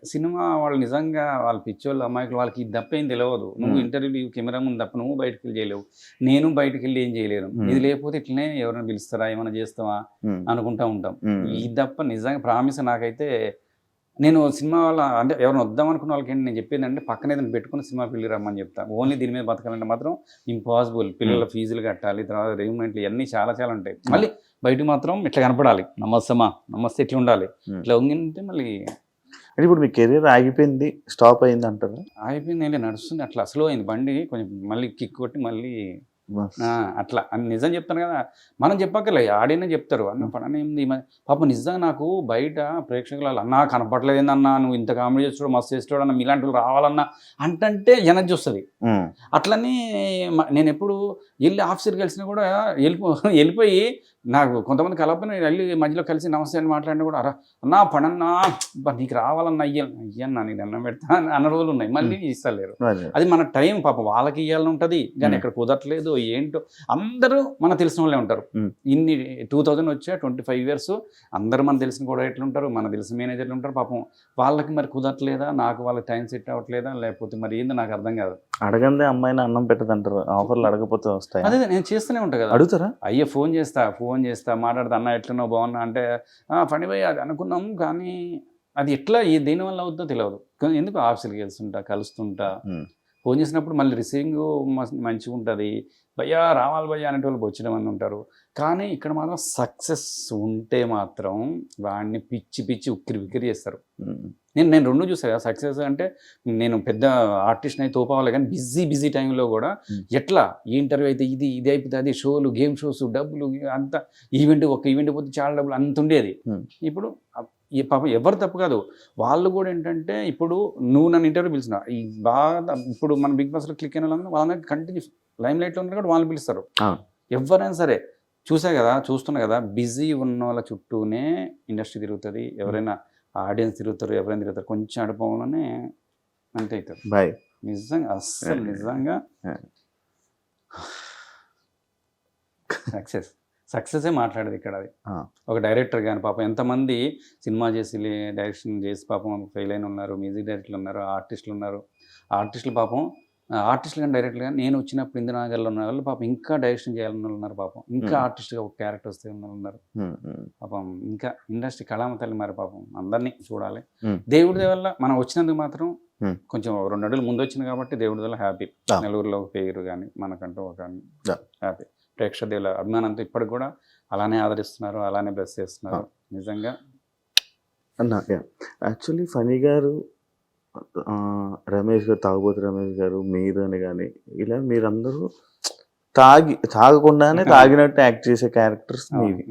సినిమా వాళ్ళు నిజంగా వాళ్ళ పిచ్చోళ్ళు అమాయకులు, వాళ్ళకి ఇది తప్ప ఏం తెలియదు. నువ్వు ఇంటర్వ్యూ కెమెరా ముందు తప్ప నువ్వు బయటకు వెళ్ళి చేయలేవు, నేను బయటకు వెళ్ళి ఏం చేయలేను. ఇది లేకపోతే ఇట్లనే ఎవరైనా పిలుస్తారా, ఏమైనా చేస్తావా అనుకుంటా ఉంటాం. ఇది తప్ప నిజంగా ప్రామిస్ నాకైతే, నేను సినిమా వాళ్ళ అంటే ఎవరైనా వద్దాం అనుకున్న వాళ్ళకి ఏంటి నేను చెప్పేది అంటే, పక్కన ఏదైనా పెట్టుకుని సినిమా పిల్లలు రమ్మని చెప్తా. ఓన్లీ దీని మీద బతకాలంటే మాత్రం ఇంపాసిబుల్. పిల్లల ఫీజులు కట్టాలి, తర్వాత రేమెంట్లు ఇవన్నీ చాలా ఉంటాయి. మళ్ళీ బయటకు మాత్రం ఇట్లా కనపడాలి, నమస్తే ఇట్లా ఉండాలి, ఇట్లా ఉంటే మళ్ళీ. అంటే ఇప్పుడు మీ కెరీర్ ఆగిపోయింది, స్టాప్ అయింది అంటారు? ఆగిపోయింది, నడుస్తుంది, అట్లా స్లో అయింది బండి కొంచెం, మళ్ళీ కిక్ కొట్టి మళ్ళీ అట్లా అని నిజం చెప్తాను కదా, మనం చెప్పక్కర్లే, ఆడినే చెప్తారు అన్న పని ఏంది పాప. నిజంగా నాకు బయట ప్రేక్షకులు అన్నా కనపడలేదు ఏందన్నా, నువ్వు ఇంత కామెడీ చేస్తాడు, మస్తు చేస్తాడు అన్న, మీలాంటి వాళ్ళు రావాలన్నా అంటే ఎనర్జీ వస్తుంది. అట్లనే నేను ఎప్పుడు వెళ్ళి ఆఫీసర్కి కలిసినా కూడా వెళ్ళిపోయి నాకు కొంతమంది కలపని వెళ్ళి మధ్యలో కలిసి నమస్తే అని మాట్లాడినా కూడా, అన్నా పడన్నా నీకు రావాలన్నా అయ్యన్నా నీకు దండం పెడతా అన్న రోజులు ఉన్నాయి, మళ్ళీ ఇస్తలేరు. అది మన టైం పాపం, వాళ్ళకి ఇవ్వాలని ఉంటుంది కానీ ఇక్కడ కుదరట్లేదు ఏంటో. అందరూ మన తెలిసిన వాళ్ళే ఉంటారు, ఇన్ని 2000 వచ్చా 25 years, అందరూ మన తెలిసిన కూడా ఎట్లుంటారు, మన తెలిసిన మేనేజర్లు ఉంటారు. పాపం వాళ్ళకి మరి కుదరట్లేదా, నాకు వాళ్ళకి టైం సెట్ అవ్వట్లేదా, లేకపోతే మరి ఏందో నాకు అర్థం కాదు. అడగందే అమ్మాయిని అన్నం పెట్టదంటారు, ఆఫర్లు అడగపోతే వస్తాయి. అదే నేను చేస్తూనే ఉంటాను కదా. అడుగుతారా? అయ్యే ఫోన్ చేస్తా మాట్లాడతా, అన్న ఎట్లనో బాగున్నా అంటే ఫణి భయ్ అది అనుకున్నాము, కానీ అది ఎట్లా దేనివల్ల అవుతుందో తెలియదు. ఎందుకు ఆఫీసులకి కలుస్తుంటా, ఫోన్ చేసినప్పుడు మళ్ళీ రిసీవింగ్ మంచిగా ఉంటుంది, భయ్యా రావాలి భయ్యా అనేటోళ్ళు వచ్చిన మంది ఉంటారు. కానీ ఇక్కడ మాత్రం సక్సెస్ ఉంటే మాత్రం వాడిని పిచ్చి ఉక్కిరి చేస్తారు. నేను రెండు చూసాను కదా, సక్సెస్ అంటే నేను పెద్ద ఆర్టిస్ట్ అయితే తోపావాలి, కానీ బిజీ టైంలో కూడా ఎట్లా ఈ ఇంటర్వ్యూ అయితే ఇది అయిపోతుంది, అది షోలు, గేమ్ షోస్, డబ్బులు అంతా, ఒక ఈవెంట్ పోతే చాలా డబ్బులు అంత ఉండేది. ఇప్పుడు పాపం ఎవరు తప్పు కాదు, వాళ్ళు కూడా ఏంటంటే, ఇప్పుడు నువ్వు నన్ను ఇంటర్వ్యూ పిలిచిన ఈ బాగా, ఇప్పుడు మన బిగ్ బాస్లో క్లిక్ అయిన వాళ్ళని కంటిన్యూ లైమ్ లైట్లో ఉన్నారు కూడా వాళ్ళని పిలుస్తారు. ఎవరైనా సరే చూస్తున్నా కదా, బిజీ ఉన్న వాళ్ళ చుట్టూనే ఇండస్ట్రీ తిరుగుతుంది, ఎవరైనా ఆడియన్స్ తిరుగుతారు, ఎవరైనా తిరుగుతారు, కొంచెం అడుపులోనే అంతే అవుతారు. బాయ్ నిజంగా అస్సలు నిజంగా సక్సెసే మాట్లాడేది ఇక్కడ. అది ఒక డైరెక్టర్ కానీ పాపం ఎంతమంది సినిమా చేసి డైరెక్షన్ చేసి పాపం ఫెయిల్ అయిన ఉన్నారు, మ్యూజిక్ డైరెక్టర్లు ఉన్నారు, ఆర్టిస్టులు ఉన్నారు. ఆర్టిస్టులు పాపం ఆర్టిస్టులు కానీ డైరెక్టర్ కానీ, నేను వచ్చినప్పుడు ఇందిరానగర్లో ఉన్న వాళ్ళు పాపం ఇంకా డైరెక్షన్ చేయాలని వాళ్ళు ఉన్నారు, పాపం ఇంకా ఆర్టిస్ట్గా ఒక క్యారెక్టర్ వస్తే ఉన్నారు పాపం. ఇంకా ఇండస్ట్రీ కళామ తల్లి మరి పాపం, అందరినీ చూడాలి. దేవుడి వల్ల మనం వచ్చినందుకు మాత్రం కొంచెం 2 అడుగులు ముందు వచ్చింది కాబట్టి దేవుడి వల్ల హ్యాపీ. నలుగురిలో ఒక పేరు కానీ మనకంటూ ఒక హ్యాపీ. ప్రేక్షకుల అభిమానంతో ఇప్పటికి కూడా అలానే ఆదరిస్తున్నారు, అలానే బ్లెస్ చేస్తున్నారు నిజంగా. అన్న యాక్చువల్లీ ఫనీ గారు, రమేష్ గారు, తాగుబోతు రమేష్ గారు, మీరు అని కానీ ఇలా మీరందరూ తాగకుండానే తాగినట్టు యాక్ట్ చేసే క్యారెక్టర్స్ మీవి.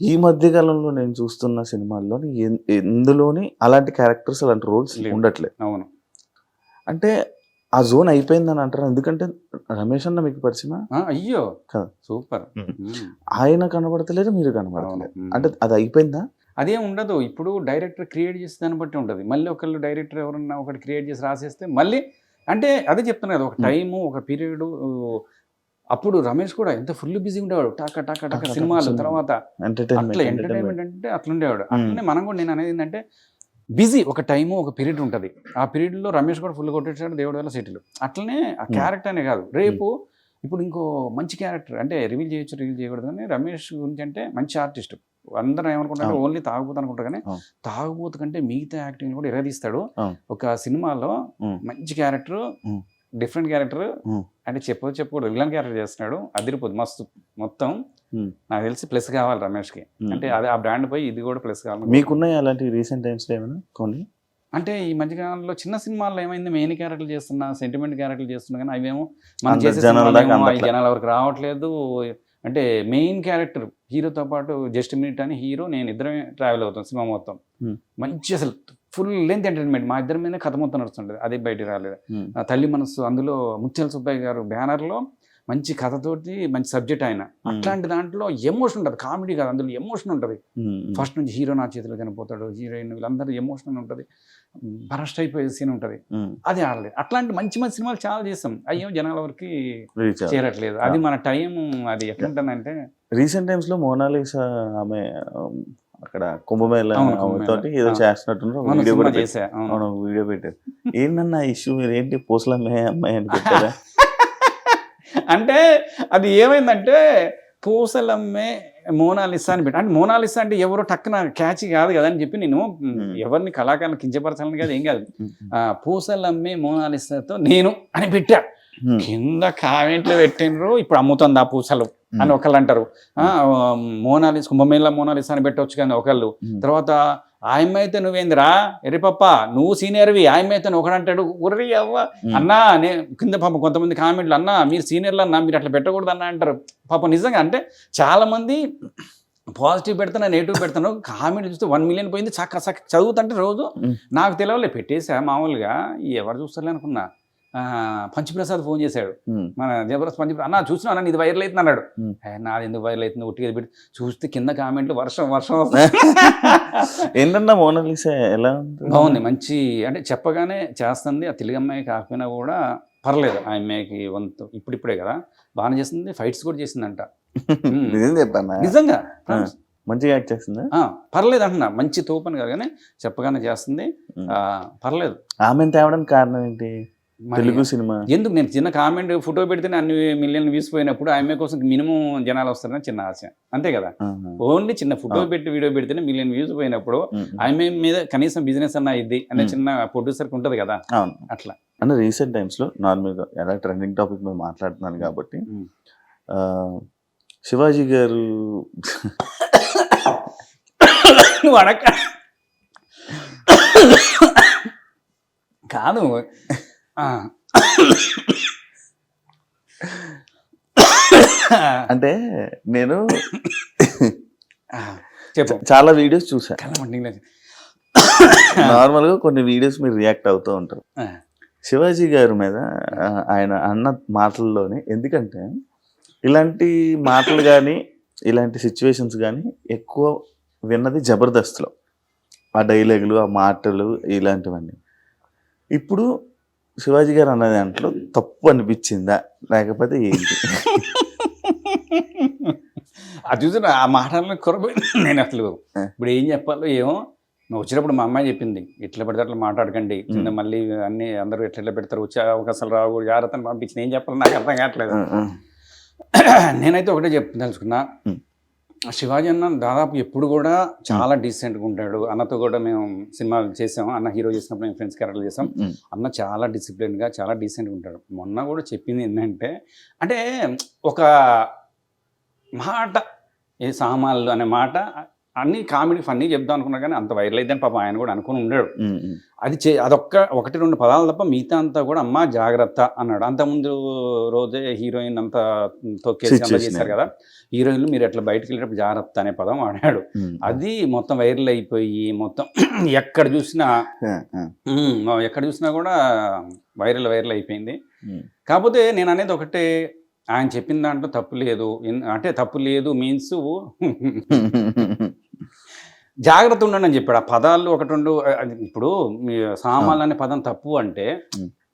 ఈ మధ్య కాలంలో నేను చూస్తున్న సినిమాల్లో ఎందులోని అలాంటి క్యారెక్టర్స్, అలాంటి రోల్స్ ఉండట్లేదు. అవును, అంటే ఆ జోన్ అయిపోయిందని అంటారు. ఎందుకంటే రమేష్ అన్న మీకు పరిచయం, అయ్యో సూపర్, ఆయన కనబడతలేదు, మీరు కనబడతలేదు, అంటే అది అయిపోయిందా? అదే ఉండదు. ఇప్పుడు డైరెక్టర్ క్రియేట్ చేసే దాన్ని బట్టి ఉంటుంది. మళ్ళీ ఒకళ్ళు డైరెక్టర్ ఎవరన్నా ఒకటి క్రియేట్ చేసి రాసేస్తే మళ్ళీ, అంటే అదే చెప్తున్నా కదా, ఒక టైము, ఒక పీరియడ్. అప్పుడు రమేష్ కూడా ఎంత ఫుల్ బిజీ ఉండేవాడు, టాకా సినిమాలు, తర్వాత అట్లా ఎంటర్టైన్మెంట్ అంటే అట్లా ఉండేవాడు. అట్లనే మనం కూడా, నేను అనేది ఏంటంటే బిజీ ఒక టైము ఒక పీరియడ్ ఉంటుంది. ఆ పీరియడ్లో రమేష్ కూడా ఫుల్ కొట్టేసాడు, దేవుడి వల్ల సెటిల్. అట్లనే ఆ క్యారెక్టర్ అనే కాదు, రేపు ఇప్పుడు ఇంకో మంచి క్యారెక్టర్ అంటే రివీల్ చేయొచ్చు రివీల్ చేయకూడదు, కానీ రమేష్ గురించి అంటే మంచి ఆర్టిస్ట్. అందరూ ఏమనుకుంటారు ఓన్లీ తాగుబోతు అనుకుంటారు, కానీ తాగుబోతు కంటే మిగతా యాక్టింగ్ కూడా ఎరదీస్తాడు. ఒక సినిమాలో మంచి క్యారెక్టర్, డిఫరెంట్ క్యారెక్టర్ అంటే చెప్పకూడదు, విలన్ క్యారెక్టర్ చేస్తున్నాడు, అదిరిపోదు మస్తు. మొత్తం నాకు తెలిసి ప్లస్ కావాలి రమేష్కి, అంటే అదే ఆ బ్రాండ్ పోయి ఇది కూడా ప్లస్ కావాలి. మీకున్నాయి అలాంటి రీసెంట్ టైమ్స్లో ఏమైనా కొన్ని? అంటే ఈ మధ్యకాలంలో చిన్న సినిమాల్లో ఏమైంది, మెయిన్ క్యారెక్టర్లు చేస్తున్నా, సెంటిమెంట్ క్యారెక్టర్లు చేస్తున్నా, కానీ అవేమో మనం చేసే జనాల వరకు రావట్లేదు. అంటే మెయిన్ క్యారెక్టర్ హీరోతో పాటు జస్ట్ మినిట్ అని హీరో నేను ఇద్దరమే ట్రావెల్ అవుతాం సినిమా మొత్తం. మంచి అసలు ఫుల్ లెంత్ ఎంటర్టైన్మెంట్, మా ఇద్దరి మీద కథ మొత్తం నడుస్తుంటుంది, అదే బయట రాలేదు. తల్లి మనసు, అందులో ముత్యాల సుబ్బయ్య గారు బ్యానర్లో మంచి కథతోటి మంచి సబ్జెక్ట్ ఆయన. అట్లాంటి దాంట్లో ఎమోషన్ ఉంటుంది, కామెడీ కాదు, అందులో ఎమోషన్ ఉంటుంది. ఫస్ట్ నుంచి హీరో నా చేతిలో చనిపోతాడు, హీరోయిన్ వీళ్ళందరూ ఎమోషన్ ఉంటుంది, బరస్ట్ అయిపోయే సీన్ ఉంటుంది, అది ఆడలేదు. అట్లాంటి మంచి మంచి సినిమాలు చాలా చేస్తాం, అయ్యో జనాల వరకు చేరట్లేదు. అది మన టైం, అది ఎట్లుంటుందంటే రీసెంట్ టైమ్స్ లో మోనాలిసా ఆమె అక్కడ కుంభమేళ తోటి ఏదో చేస్తున్నట్టు వీడియో కూడా వీడియో పెట్టారు. ఏంటన్నా ఇష్యూ, మీరు ఏంటి పూసల అమ్మాయి అని పెట్టారా? అంటే అది ఏమైందంటే పూసలమ్మే మోనాలిసా అని పెట్టి, అంటే మోనాలిసా అంటే ఎవరో టక్కున క్యాచ్ కాదు కదా అని చెప్పి నేను ఎవరిని కళాకారులను కించపరచాలని కాదు, ఏం కాదు, పూసలమ్మే మోనాలిసాతో నేను అని పెట్టా. కింద కామెంట్లు పెట్టినరు, ఇప్పుడు అమ్ముతుంది ఆ పూసలు అని ఒకళ్ళు అంటారు, మోనాలిసా కుంభమేళ మోనాలిసా అని పెట్టవచ్చు కానీ ఒకళ్ళు. తర్వాత ఆయమ్మ అయితే నువ్వేందిరా ఎరి పప్ప నువ్వు సీనియర్వి, ఆయమ్మ అయితే ఒకడంటాడు ఉర్రి అవ్వ అన్నా. నేను కింద పాపం కొంతమంది కామెంట్లు, అన్నా మీరు సీనియర్లు అన్నా, మీరు అట్లా పెట్టకూడదు అన్నా అంటారు. పాపం నిజంగా అంటే చాలా మంది పాజిటివ్ పెడతాను, నెగిటివ్ పెడతాను, కామెంట్లు చూస్తే 1 million పోయింది. చక్క చదువుతుంటే రోజు నాకు తెలియలే పెట్టేసా మామూలుగా, ఎవరు చూస్తారులే అనుకున్నా. పంచప్రసాద్ ఫోన్ చేశాడు, మన జబర్దస్త్ పంచప్రసాద్, అన్న చూసినా అన్న ఇది వైరల్ అవుతుంది అన్నాడు. నాది ఎందుకు వైరల్ అవుతుంది, ఉట్టిగా పెట్టి చూస్తే కింద కామెంట్లు వర్షం ఏంటన్నా మోనాలిసా ఎలా బాగుంది, మంచి అంటే చెప్పగానే చేస్తుంది. ఆ తెలుగు అమ్మాయి కాకపోయినా కూడా పర్లేదు, ఆ అమ్మాయికి వంతు ఇప్పుడిప్పుడే కదా బాగానే చేస్తుంది, ఫైట్స్ కూడా చేసిందంట. నిజంగా మంచిగా యాక్ట్ చేస్తుంది, పర్లేదు అంటున్నా, మంచి తోపని కాదు కానీ చెప్పగానే చేస్తుంది, పర్లేదు. ఆమె తేవడానికి కారణం ఏంటి? తెలుగు సినిమా ఎందుకు, నేను చిన్న కామెంట్ ఫోటో పెడితేనే అన్ని మిలియన్ వ్యూస్ పోయినప్పుడు ఆమె కోసం మినిమం జనాలు వస్తారని చిన్న ఆశ, అంతే కదా. ఓన్లీ చిన్న ఫోటో పెట్టి వీడియో పెడితేనే మిలియన్ వ్యూస్ పోయినప్పుడు ఆమె మీద కనీసం బిజినెస్ అన్న ఇది అనే చిన్న ప్రొడ్యూసర్కి ఉంటుంది కదా, అట్లా. అంటే రీసెంట్ టైమ్స్ లో నార్మల్గా ఎలా ట్రెండింగ్ టాపిక్ మీద మాట్లాడుతున్నాను కాబట్టి, శివాజీ గారు కాదు అంటే నేను చాలా వీడియోస్ చూసా, నార్మల్ గా కొన్ని వీడియోస్ మీరు రియాక్ట్ అవుతూ ఉంటారు శివాజీ గారి మీద, ఆయన అన్న మాటల్లోనే. ఎందుకంటే ఇలాంటి మాటలు కానీ ఇలాంటి సిచ్యువేషన్స్ కానీ ఎక్కువ విన్నది జబర్దస్త్లో, ఆ డైలాగులు, ఆ మాటలు, ఇలాంటివన్నీ. ఇప్పుడు శివాజీ గారు అన్న దాంట్లో తప్పు అనిపించిందా, లేకపోతే ఏంటి? అది చూసి ఆ మాటలను కొరబోయి నేను అసలు ఇప్పుడు ఏం చెప్పాలో ఏమో. నువ్వు వచ్చినప్పుడు మా అమ్మాయి చెప్పింది, ఇట్లా పెడితే అట్లా మాట్లాడకండి, కింద మళ్ళీ అన్ని అందరూ ఎట్లా పెడతారు, వచ్చే అవకాశాలు రావు, జాగ్రత్తని పంపించి నేను చెప్పాలి, నాకు అర్థం కావట్లేదు. నేనైతే ఒకటే తెలుసుకున్నా, శివాజీ అన్న దాదాపు ఎప్పుడు కూడా చాలా డీసెంట్గా ఉంటాడు. అన్నతో కూడా మేము సినిమాలు చేసాం, అన్న హీరో చేసినప్పుడు మేము ఫ్రెండ్స్ క్యారెక్టర్ చేసాం. అన్న చాలా డిసిప్లిన్గా చాలా డీసెంట్గా ఉంటాడు. మొన్న కూడా చెప్పింది ఏంటంటే, అంటే ఒక మాట ఏ సామాన్లు అనే మాట అన్ని కామెడీ ఫన్నీ చెప్దాం అనుకున్నా కానీ అంత వైరల్ అయిద్దని పాపం ఆయన కూడా అనుకుని ఉండడు. అది ఒకటి రెండు పదాలు తప్ప మిగతా అంతా కూడా అమ్మ జాగ్రత్త అన్నాడు. అంతకుముందు రోజే హీరోయిన్ అంతా తొక్కేసి అంతా చేశారు కదా, హీరోయిన్లు మీరు ఎట్లా బయటకు వెళ్ళేటప్పుడు జాగ్రత్త అనే పదం వాడాడు. అది మొత్తం వైరల్ అయిపోయి మొత్తం ఎక్కడ చూసినా కూడా వైరల్ అయిపోయింది. కాకపోతే నేను అనేది ఒకటే, ఆయన చెప్పిన దాంట్లో తప్పు లేదు. అంటే తప్పు లేదు మీన్స్ జాగ్రత్త ఉండండి అని చెప్పాడు. ఆ పదాలు ఒకటి రెండు, ఇప్పుడు సామాన్లు అనే పదం తప్పు అంటే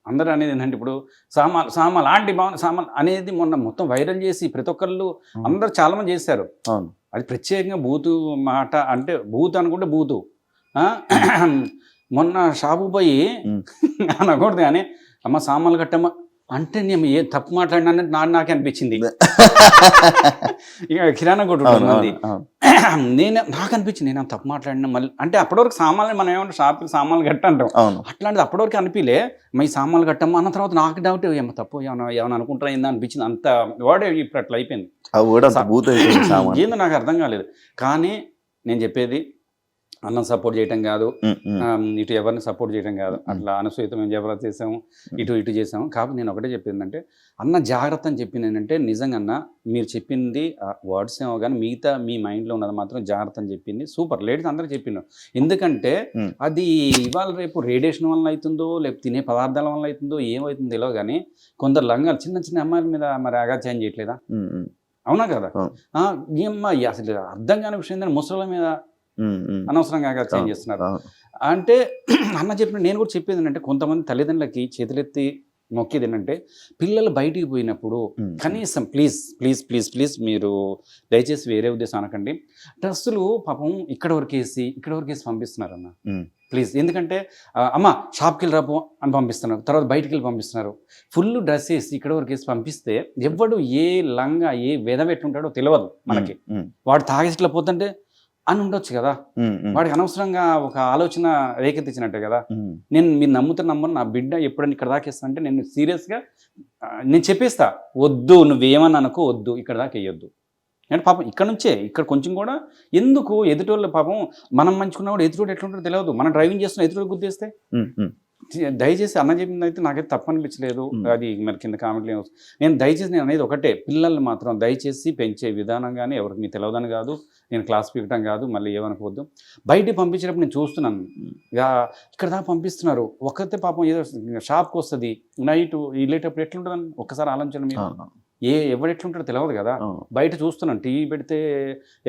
అందరూ అనేది ఏంటంటే, ఇప్పుడు సామాన్ లాంటి సామాన్ అనేది మొన్న మొత్తం వైరల్ చేసి ప్రతి ఒక్కళ్ళు అందరూ చాలా మంది చేశారు. అది ప్రత్యేకంగా బూతు మాట అంటే బూత్ అనుకుంటే బూతు, మొన్న షాపు పోయి అనకూడదు కానీ అమ్మ సామాన్లు కట్టమ్మ అంటే నేను ఏ తప్పు మాట్లాడినా నాకే అనిపించింది. ఇక కిరాణా కొట్టు మంది నాకు అనిపించింది నేను తప్పు మాట్లాడినా మళ్ళీ అంటే అప్పటివరకు సామాన్లు మనం ఏమంటే షాపుకి సామాన్లు కట్ట అంటాం, అట్లాంటిది అప్పటివరకు అనిపించలే మా ఈ సామాన్లు కట్టమ్మా అన్న తర్వాత నాకు డౌట్ ఏమో తప్పు ఏమైనా అనుకుంటారా ఏందా అనిపించింది. అంత వాడే ఇప్పుడు అట్లా అయిపోయింది. ఏందో నాకు అర్థం కాలేదు. కానీ నేను చెప్పేది అన్నం సపోర్ట్ చేయటం కాదు, ఇటు ఎవరిని సపోర్ట్ చేయడం కాదు, అట్లా అనసూయత మేము జబర్దస్త్ చేసాము, ఇటు చేసాము. కాబట్టి నేను ఒకటే చెప్పింది అంటే అన్న జాగ్రత్త అని చెప్పింది ఏంటంటే నిజంగా అన్న మీరు చెప్పింది వర్డ్స్ ఏమో కానీ మిగతా మీ మైండ్లో ఉన్నది మాత్రం జాగ్రత్త అని చెప్పింది. సూపర్ లేడీస్ అందరూ చెప్పిండు. ఎందుకంటే అది ఇవాళ రేపు రేడియేషన్ వల్ల అవుతుందో లేకపోతే తినే పదార్థాల వల్ల అవుతుందో ఏమవుతుందో తెలియదు కానీ కొందరు లంగాలు చిన్న చిన్న అమ్మాయిల మీద మరి అగాచ్యం చేయట్లేదా? అవునా కదా? ఏమ్మా అసలు అర్థం కాని విషయం ఏంటంటే ముసళ్ళ మీద అనవసరంగా చేంజ్ చేస్తున్నారు. అంటే అన్న చెప్పిన నేను కూడా చెప్పేది ఏంటంటే కొంతమంది తల్లిదండ్రులకి చేతులెత్తి మొక్కేది ఏంటంటే పిల్లలు బయటికి పోయినప్పుడు కనీసం ప్లీజ్ ప్లీజ్ ప్లీజ్ ప్లీజ్ మీరు దయచేసి వేరే ఉద్దేశం అనకండి. డ్రెస్సులు పాపం ఇక్కడ వరకు వేసి పంపిస్తున్నారు అన్న ప్లీజ్. ఎందుకంటే అమ్మ షాప్కి వెళ్ళి రాపో అని పంపిస్తున్నారు, తర్వాత బయటికి వెళ్ళి పంపిస్తున్నారు. ఫుల్ డ్రెస్ వేసి ఇక్కడ వరకు వేసి పంపిస్తే ఎవడు ఏ లంగా ఏ వెధవ ఎట్లుంటాడో తెలియదు మనకి. వాడు తాగేసి ఇట్లా పోతుంటే అని ఉండొచ్చు కదా, వాడికి అనవసరంగా ఒక ఆలోచన రేకెత్తించినట్టే కదా. మీరు నమ్మరు నా బిడ్డ ఎప్పుడైనా ఇక్కడ దాకా వేస్తా అంటే నేను సీరియస్గా నేను చెప్పేస్తా, వద్దు నువ్వేమని అనుకో, వద్దు ఇక్కడ దాకా వేయొద్దు అంటే పాపం ఇక్కడ కొంచెం కూడా ఎందుకు ఎదుటోళ్ళు పాపం మనం మంచుకున్నా కూడా ఎదుటోడు ఎట్లుంటారో తెలియదు. మనం డ్రైవింగ్ చేస్తున్నా ఎదుటోడు గుద్దేస్తే దయచేసి అన్న చెప్పింది అయితే నాకైతే తప్పనిపించలేదు. అది మరి కింద కామెంట్లు నేను దయచేసి నేను అనేది ఒకటే, పిల్లల్ని మాత్రం దయచేసి పెంచే విధానం కానీ ఎవరికి మీకు తెలియదని కాదు, నేను క్లాస్ పీకటం కాదు, మళ్ళీ ఏమనుకోవద్దు. బయటికి పంపించేటప్పుడు నేను చూస్తున్నాను ఇక ఇక్కడ దాకా పంపిస్తున్నారు. ఒక్కతే పాపం ఏదో షాప్కి వస్తుంది నైట్ వెళ్ళేటప్పుడు ఎట్లుంటుందని ఒక్కసారి ఆలోచించండి. మీరు ఎవరు ఎట్లుంటాడో తెలియదు కదా. బయట చూస్తున్నాను టీవీ పెడితే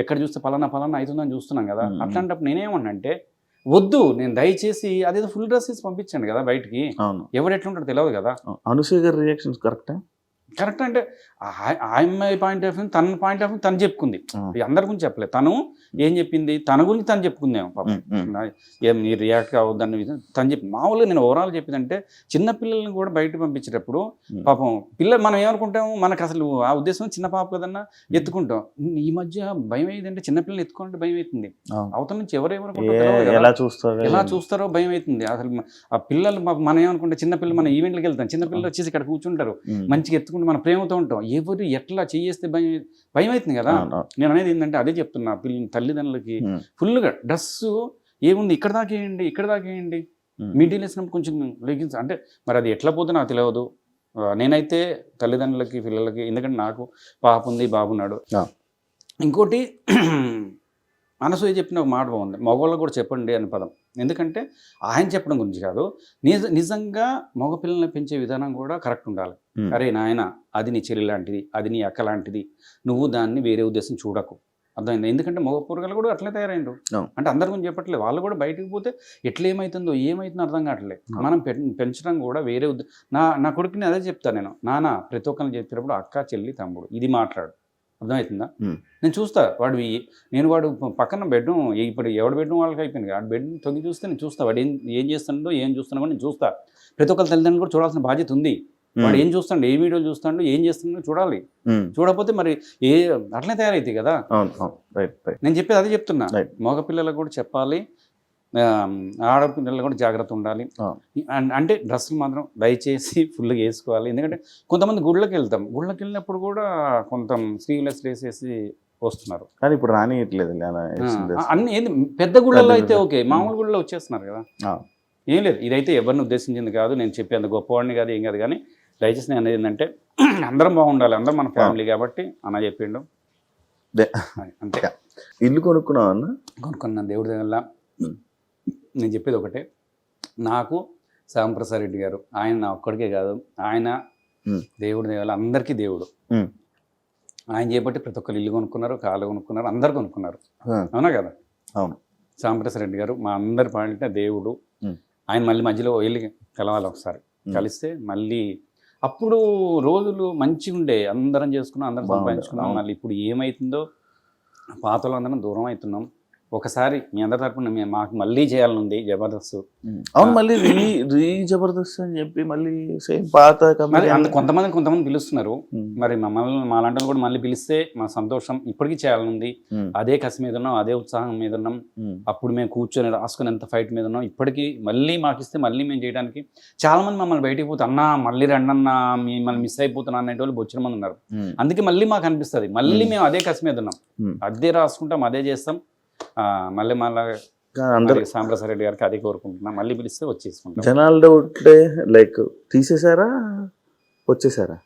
ఎక్కడ చూస్తే పలానా అవుతుందని చూస్తున్నాం కదా. అట్లాంటప్పుడు నేనేమన్నా అంటే వద్దు, నేను దయచేసి అదేదో ఫుల్ డ్రెస్ వేసి పంపించాను కదా బయటికి, ఎవరు ఎట్లుంటాడో తెలియదు కదా. అనసూయ గారి రియాక్షన్స్ కరెక్ట్ అంటే అమ్మాయి పాయింట్ ఆఫ్ వ్యూ తన పాయింట్ ఆఫ్ వ్యూ తను చెప్పుకుంది, అందరి గురించి చెప్పలేదు. తను ఏం చెప్పింది తన గురించి తను చెప్పుకుందేమో పాపం, ఏం నీ రియాక్ట్ కావద్దని తను చెప్పి. మామూలుగా నేను ఓవరాల్ చెప్పిందంటే చిన్నపిల్లల్ని కూడా బయట పంపించేటప్పుడు పాపం పిల్లలు మనం ఏమనుకుంటాము, మనకు అసలు ఆ ఉద్దేశం చిన్న పాప కదన్నా ఎత్తుకుంటాం. ఈ మధ్య భయం అయ్యిందంటే చిన్నపిల్లల్ని ఎత్తుకుంటే భయం అవుతుంది. అవతల నుంచి ఎలా చూస్తారో భయం అవుతుంది అసలు. ఆ పిల్లలు మనం ఏమనుకుంటే చిన్నపిల్లలు మన ఈవెంట్కి వెళ్తాం, చిన్నపిల్లలు వచ్చేసి ఇక్కడ కూర్చుంటారు మంచిగా ఎత్తుకుంటే మన ప్రేమతో ఉంటాం. ఎవరు ఎట్లా చేస్తే భయం అవుతుంది కదా. నేను అనేది ఏంటంటే అదే చెప్తున్నా, తల్లిదండ్రులకి ఫుల్గా డ్రెస్సు ఏముంది ఇక్కడ దాకా వేయండి మిడిల్ వేసినప్పుడు కొంచెం లెగిన్స్ అంటే మరి అది ఎట్లా పోతే నాకు తెలియదు. నేనైతే తల్లిదండ్రులకి పిల్లలకి, ఎందుకంటే నాకు పాప ఉంది బాబున్నాడు. ఇంకోటి అనసూయ చెప్పిన ఒక మాట బాగుంది, మగవాళ్ళకు కూడా చెప్పండి అని పదం. ఎందుకంటే ఆయన చెప్పడం గురించి కాదు, నిజంగా మగపిల్లల్ని పెంచే విధానం కూడా కరెక్ట్ ఉండాలి. అరే నాయన అది నీ చెల్లి లాంటిది, అది నీ అక్క లాంటిది, నువ్వు దాన్ని వేరే ఉద్దేశం చూడకు. అర్థమైంది? ఎందుకంటే మగ పూరగాలు కూడా అట్లే తయారైండు. అంటే అందరి గురించి చెప్పట్లేదు, వాళ్ళు కూడా బయటకు పోతే ఎట్లా ఏమవుతుందో అర్థం కావట్లేదు. మనం పెంచడం కూడా వేరే నా కొడుకుని అదే చెప్తాను నేను, నాన్న ప్రతి ఒక్కరిని చెప్పినప్పుడు అక్క చెల్లి తమ్ముడు ఇది మాట్లాడు. అర్థమవుతుందా? నేను చూస్తా వాడు పక్కన బెడ్రూమ్ ఇప్పుడు ఎవడు బెడ్రూమ్ వాళ్ళకి అయిపోయింది, ఆ బెడ్ తొంగి చూస్తే నేను చూస్తా వాడు ఏం చేస్తాడో ఏం చూస్తున్నాడో నేను చూస్తా. ప్రతి ఒక్కరి తల్లిదండ్రులు కూడా చూడాల్సిన బాధ్యత ఉంది. వాడు ఏం చూస్తాడు, ఏ వీడియోలు చూస్తాడు, ఏం చేస్తున్నాడో చూడాలి. చూడకపోతే మరి అట్లనే తయారైతాయి కదా. నేను చెప్పేది అదే చెప్తున్నా, మగపిల్లలకు కూడా చెప్పాలి, ఆడపిల్లలు కూడా జాగ్రత్త ఉండాలి. అంటే డ్రెస్సులు మాత్రం దయచేసి ఫుల్గా వేసుకోవాలి. ఎందుకంటే కొంతమంది గుళ్ళకి వెళ్ళినప్పుడు కూడా కొంత స్లీవ్లెస్ వేసేసి వస్తున్నారు. కానీ ఇప్పుడు రానియట్లేదు అన్ని ఏంది పెద్ద గుళ్ళల్లో అయితే ఓకే, మామూలు గుళ్ళలో వచ్చేస్తున్నారు కదా. ఏం లేదు, ఇదైతే ఎవరిని ఉద్దేశించింది కాదు, నేను చెప్పేంత గొప్పవాడిని కాదు, ఏం కాదు. కానీ దయచేసి నేను అనేది ఏంటంటే అందరం బాగుండాలి, అందరం మన ఫ్యామిలీ కాబట్టి అన్న చెప్పిండు అంతే. ఇల్లు కొనుక్కున్నాను దేవుడి దగ్గర. నేను చెప్పేది ఒకటే, నాకు శ్యామప్రసాద్ రెడ్డి గారు ఆయన నా ఒక్కడికే కాదు, ఆయన దేవుడి దేవాల అందరికీ దేవుడు. ఆయన చేపట్టి ప్రతి ఒక్కరు ఇల్లు కొనుక్కున్నారు, కాళ్ళు కొనుక్కున్నారు, అందరు కొనుక్కున్నారు. అవునా కదా? అవును. శ్యామప్రసాద్ రెడ్డి గారు మా అందరి పాలిట దేవుడు. ఆయన మళ్ళీ మధ్యలో వెళ్ళి కలవాలి ఒకసారి, కలిస్తే మళ్ళీ అప్పుడు రోజులు మంచిగా ఉండే, అందరం చేసుకున్నాం, అందరం సంపాదించుకున్నాం. మళ్ళీ ఇప్పుడు ఏమవుతుందో, పాతలో అందరం దూరం అవుతున్నాం. ఒకసారి మీ అందరి తరపున మాకు మళ్ళీ చేయాలని ఉంది జబర్దస్త్. అవును, మళ్ళీ రీ జబర్దస్త్ అని చెప్పి మళ్ళీ సేమ్ పాత మరి కొంతమంది పిలుస్తున్నారు. మరి మమ్మల్ని మాలాంటి వాళ్ళు కూడా మళ్ళీ పిలిస్తే మా సంతోషం. ఇప్పటికీ చేయాలని ఉంది. అదే కసి మీద ఉన్నాం, అదే ఉత్సాహం మీద ఉన్నాం. అప్పుడు మేము కూర్చొని రాసుకుని ఎంత ఫైట్ మీద ఉన్నాం. ఇప్పటికీ మళ్ళీ మాకు ఇస్తే మళ్ళీ మేము చేయడానికి చాలా మంది మమ్మల్ని బయటికి పోతే అన్నా మళ్ళీ రండి అన్నా మిమ్మల్ని మిస్ అయిపోతున్నా అనే వాళ్ళు బొచ్చిన మంది ఉన్నారు. అందుకే మళ్ళీ మాకు అనిపిస్తుంది మళ్ళీ మేము అదే కసి మీద ఉన్నాం, అదే రాసుకుంటాం, అదే చేస్తాం. మళ్ళీ అందరూ సాంబశివరావు రెడ్డి గారికి అదే కోరుకుంటున్నాం, మళ్ళీ పిలిస్తే వచ్చేసుకుంటాం. జనాల డౌట్ లైక్ తీసేసారా వచ్చేసారా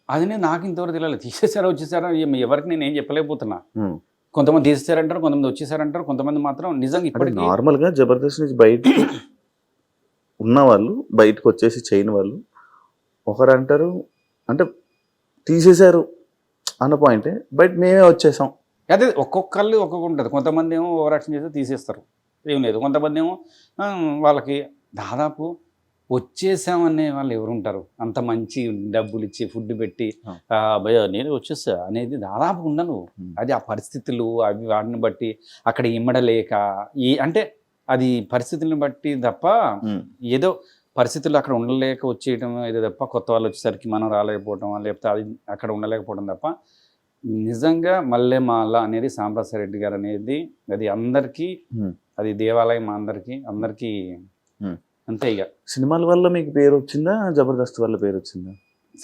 అది నాకు ఇంతవరకు తెలియదు. తీసేసారా వచ్చేసారా ఎవరికి నేను ఏం చెప్పలేకపోతున్నా. కొంతమంది తీసేసారంటారు, కొంతమంది వచ్చేసారంటారు, కొంతమంది మాత్రం నిజంగా ఇప్పటికీ నార్మల్గా జబర్దస్త్ నుంచి బయట ఉన్న వాళ్ళు బయటకు వచ్చేసి చేయని వాళ్ళు ఒకరు అంటారు అంటే తీసేశారు అన్న పాయింటే, బట్ మేమే వచ్చేసాం. అదే ఒక్కొక్కళ్ళు ఒక్కొక్క ఉంటుంది. కొంతమంది ఏమో ఓవర్ యాక్షన్ చేస్తే తీసేస్తారు, ఏం లేదు. కొంతమంది ఏమో వాళ్ళకి దాదాపు వచ్చేసామనే వాళ్ళు ఎవరు ఉంటారు అంత మంచి డబ్బులు ఇచ్చి ఫుడ్ పెట్టి భయ నేను వచ్చేసా అనేది దాదాపు ఉండను. అది ఆ పరిస్థితులు అవి వాటిని బట్టి అక్కడ ఇమ్మడలేక అంటే అది పరిస్థితులను బట్టి తప్ప ఏదో పరిస్థితులు అక్కడ ఉండలేక వచ్చేయటం ఏదో తప్ప, కొత్త వాళ్ళు వచ్చేసరికి మనం రాలేకపోవటం లేకపోతే అది అక్కడ ఉండలేకపోవడం తప్ప నిజంగా మల్లెమాల అనేది సాంబశివరావు రెడ్డి గారు అనేది అది అందరికీ, అది దేవాలయం అందరికీ అంతే. ఇక సినిమాల వల్ల మీకు పేరు వచ్చిందా, జబర్దస్త్ వల్ల పేరు వచ్చిందా?